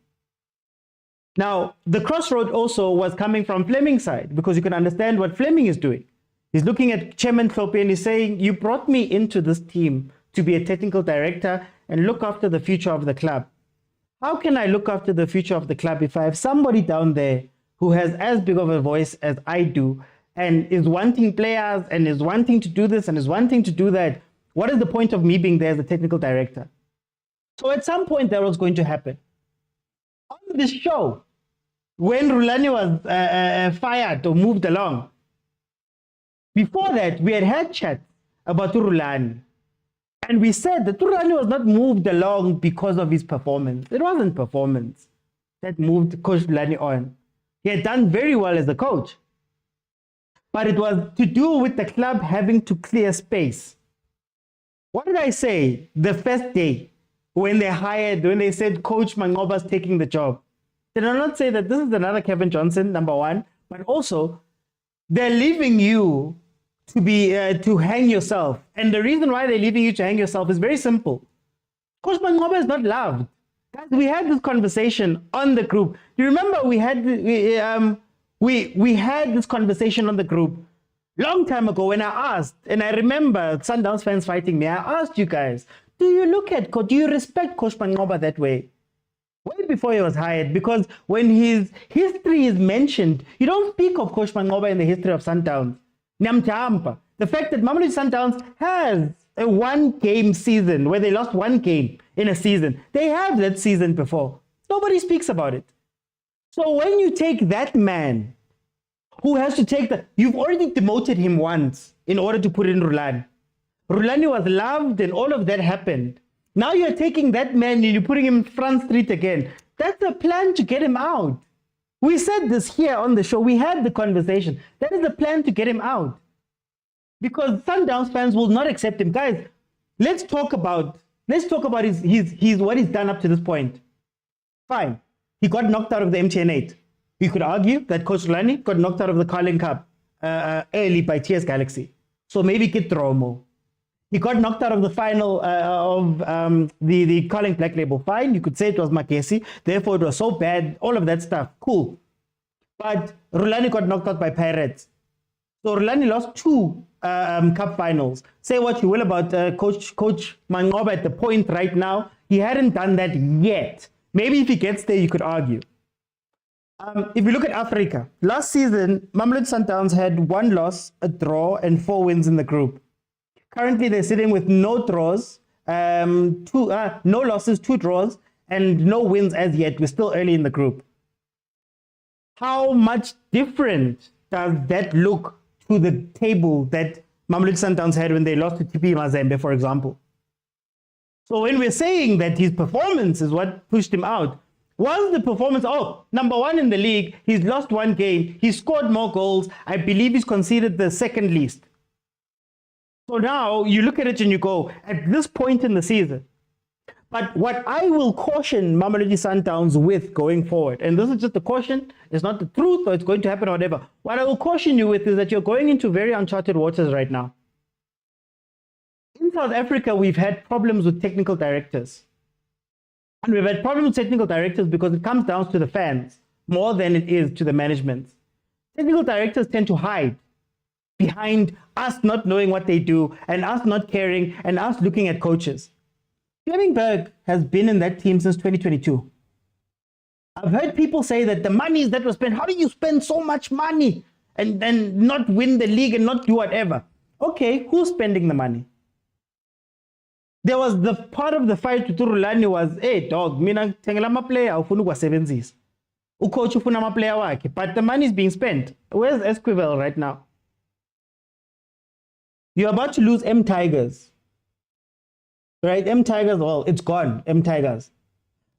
Now, the crossroad also was coming from Fleming's side, because you can understand what Fleming is doing. He's looking at Chairman Thope and he's saying, you brought me into this team to be a technical director and look after the future of the club. How can I look after the future of the club if I have somebody down there who has as big of a voice as I do and is wanting players and is wanting to do this and is wanting to do that? What is the point of me being there as a technical director? So at some point that was going to happen. On this show, when Rulani was fired or moved along, before that, we had chats about Rulani. And we said that Rulani was not moved along because of his performance. It wasn't performance that moved Coach Rulani on. He had done very well as a coach. But it was to do with the club having to clear space. What did I say the first day when they said Coach Mangoba's taking the job? Did I not say that this is another Kevin Johnson, number one, but also they're leaving you to hang yourself. And the reason why they're leaving you to hang yourself is very simple. Coach Mangoba is not loved. Guys, we had this conversation on the group. You remember we had this conversation on the group long time ago when I asked, and I remember Sundowns fans fighting me. I asked you guys, do you respect Coach Mangoba that way? Way before he was hired, because when his history is mentioned, you don't speak of Coach Mangoba in the history of Sundowns. The fact that Mamelodi Sundowns has a one-game season where they lost one game in a season. They have that season before. Nobody speaks about it. So when you take that man who has to you've already demoted him once in order to put in Rulani. Rulani was loved and all of that happened. Now you're taking that man and you're putting him in Front Street again. That's a plan to get him out. We said this here on the show. We had the conversation. That is the plan to get him out. Because Sundowns fans will not accept him. Guys, let's talk about his what he's done up to this point. Fine. He got knocked out of the MTN 8. We could argue that Coach Rulani got knocked out of the Carling Cup early by TS Galaxy. So maybe get Romo. He got knocked out of the final of the Carling Black Label. Fine, you could say it was Makesi. Therefore, it was so bad. All of that stuff. Cool. But Rulani got knocked out by Pirates. So Rulani lost 2 cup finals. Say what you will about Coach Mangoba at the point right now. He hadn't done that yet. Maybe if he gets there, you could argue. If you look at Africa, last season, Mamelodi Sundowns had 1 loss, a draw, and 4 wins in the group. Currently, they're sitting with no draws, no losses, 2 draws, and no wins as yet. We're still early in the group. How much different does that look to the table that Mamelodi Sundowns had when they lost to TP Mazembe, for example? So when we're saying that his performance is what pushed him out, was the performance, number 1 in the league, he's lost 1 game, he scored more goals, I believe he's conceded the second least. So now you look at it and you go, at this point in the season. But what I will caution Mamelodi Sundowns with going forward, and this is just a caution, it's not the truth or it's going to happen or whatever. What I will caution you with is that you're going into very uncharted waters right now. In South Africa, we've had problems with technical directors. And we've had problems with technical directors because it comes down to the fans more than it is to the management. Technical directors tend to hide behind us not knowing what they do and us not caring and us looking at coaches. Flemingberg has been in that team since 2022. I've heard people say that the monies that was spent, how do you spend so much money and then not win the league and not do whatever? Okay, who's spending the money? There was the part of the fight with Rulani was, hey dog, mina thengela ama-player ufuna ukuwasebenzisa. Ucoach ufuna ama-player wakhe, but the money is being spent. Where's Esquivel right now? You're about to lose M Tigers. Right, M Tigers, well, it's gone, M Tigers.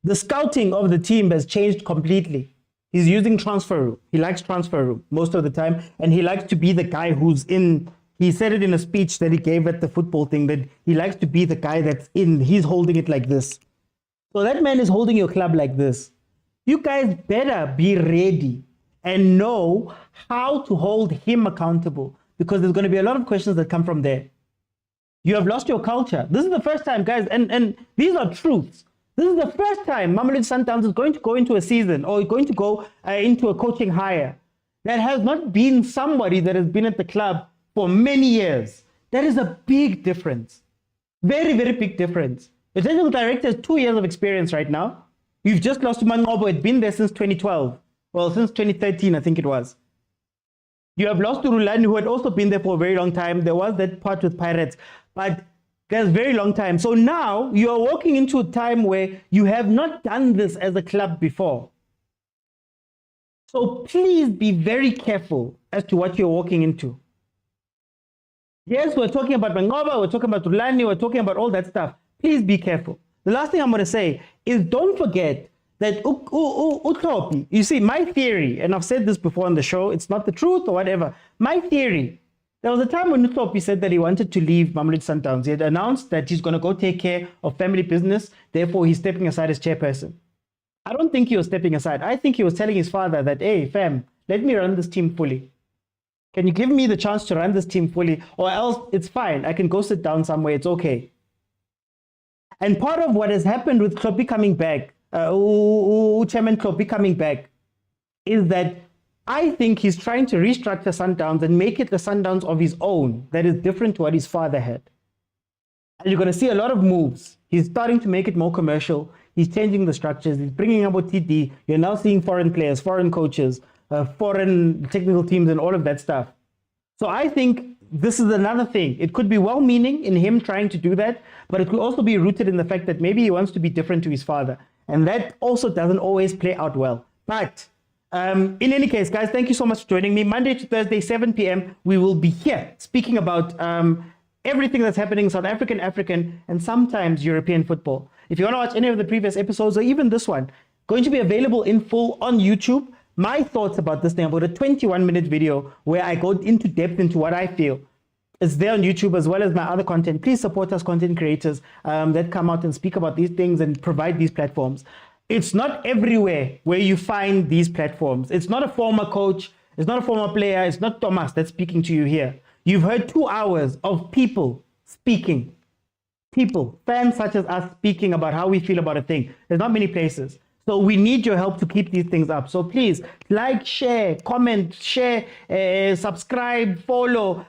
The scouting of the team has changed completely. He's using transfer room. He likes transfer room most of the time, and he likes to be the guy who's in. He said it in a speech that he gave at the football thing, that he likes to be the guy that's in. He's holding it like this. So that man is holding your club like this. You guys better be ready and know how to hold him accountable, because there's going to be a lot of questions that come from there. You have lost your culture. This is the first time, guys, and these are truths. This is the first time Mamelodi Sundowns is going to go into a season or going to go into a coaching hire that has not been somebody that has been at the club for many years. That is a big difference. Very, very big difference. The technical director has 2 years of experience right now. You've just lost to Mangobo. It's been there since 2012. Well, since 2013, I think it was. You have lost to Rulani, who had also been there for a very long time. There was that part with Pirates, but there's a very long time. So now you are walking into a time where you have not done this as a club before. So please be very careful as to what you're walking into. Yes, we're talking about Mangoba, we're talking about Rulani, we're talking about all that stuff. Please be careful. The last thing I'm going to say is don't forget that Utlopi, you see, my theory, and I've said this before on the show, it's not the truth or whatever. My theory, there was a time when Utlopi said that he wanted to leave Mamelodi Sundowns. He had announced that he's going to go take care of family business, therefore he's stepping aside as chairperson. I don't think he was stepping aside. I think he was telling his father that, hey, fam, let me run this team fully. Can you give me the chance to run this team fully? Or else it's fine. I can go sit down somewhere. It's okay. And part of what has happened with Klopi coming back, Chairman Klopi coming back, is that I think he's trying to restructure Sundowns and make it the Sundowns of his own that is different to what his father had. And you're going to see a lot of moves. He's starting to make it more commercial. He's changing the structures. He's bringing about TD. You're now seeing foreign players, foreign coaches, foreign technical teams and all of that stuff. So I think this is another thing. It could be well-meaning in him trying to do that, but it could also be rooted in the fact that maybe he wants to be different to his father. And that also doesn't always play out well. But in any case, guys, thank you so much for joining me. Monday to Thursday, 7 p.m., we will be here speaking about everything that's happening in South African, and sometimes European football. If you want to watch any of the previous episodes or even this one, going to be available in full on YouTube. My thoughts about this thing, about a 21-minute video where I go into depth into what I feel. It's there on YouTube as well as my other content. Please support us, content creators that come out and speak about these things and provide these platforms. It's not everywhere where you find these platforms. It's not a former coach. It's not a former player. It's not Thomas that's speaking to you here. You've heard 2 hours of people speaking. People, fans such as us, speaking about how we feel about a thing. There's not many places. So we need your help to keep these things up. So please like, share, comment, share, subscribe, follow.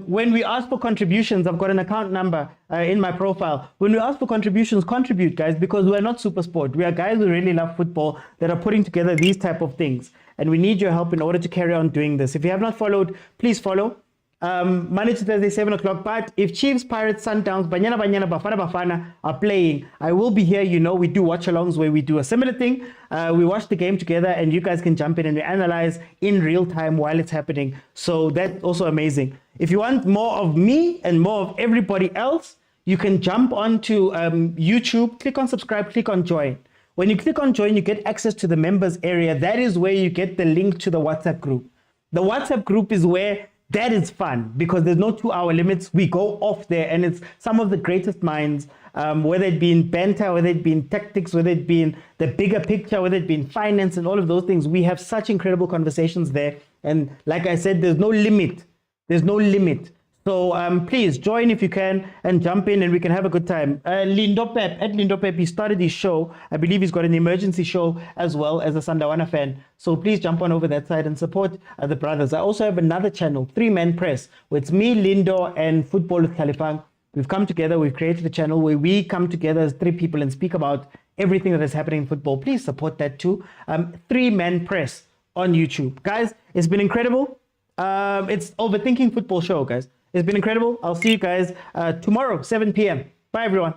When we ask for contributions, I've got an account number in my profile. When we ask for contributions, contribute, guys, because we're not super sport. We are guys who really love football that are putting together these type of things. And we need your help in order to carry on doing this. If you have not followed, please follow. Monday to Thursday, 7 o'clock. But if Chiefs, Pirates, Sundowns, Banyana, Bafana are playing, I will be here. You know, we do watch-alongs where we do a similar thing. We watch the game together and you guys can jump in and we analyze in real time while it's happening. So that's also amazing. If you want more of me and more of everybody else, you can jump onto YouTube, click on subscribe, click on join. When you click on join, you get access to the members area. That is where you get the link to the WhatsApp group. The WhatsApp group is where that is fun because there's no 2-hour limits. We go off there and it's some of the greatest minds, whether it be in banter, whether it be in tactics, whether it be in the bigger picture, whether it be in finance and all of those things. We have such incredible conversations there. And like I said, there's no limit. There's no limit. So please join if you can and jump in and we can have a good time. Lindo Pep, he started his show. I believe he's got an emergency show as well as a Sandawana fan. So please jump on over that side and support the brothers. I also have another channel, 3-Man Press, where it's me, Lindo, and Football with Khalifang. We've come together, we've created a channel where we come together as 3 people and speak about everything that is happening in football. Please support that too. 3-Man Press on YouTube. Guys, it's been incredible. It's Overthinking Football Show, guys. It's been incredible. I'll see you guys tomorrow, 7 p.m. Bye, everyone.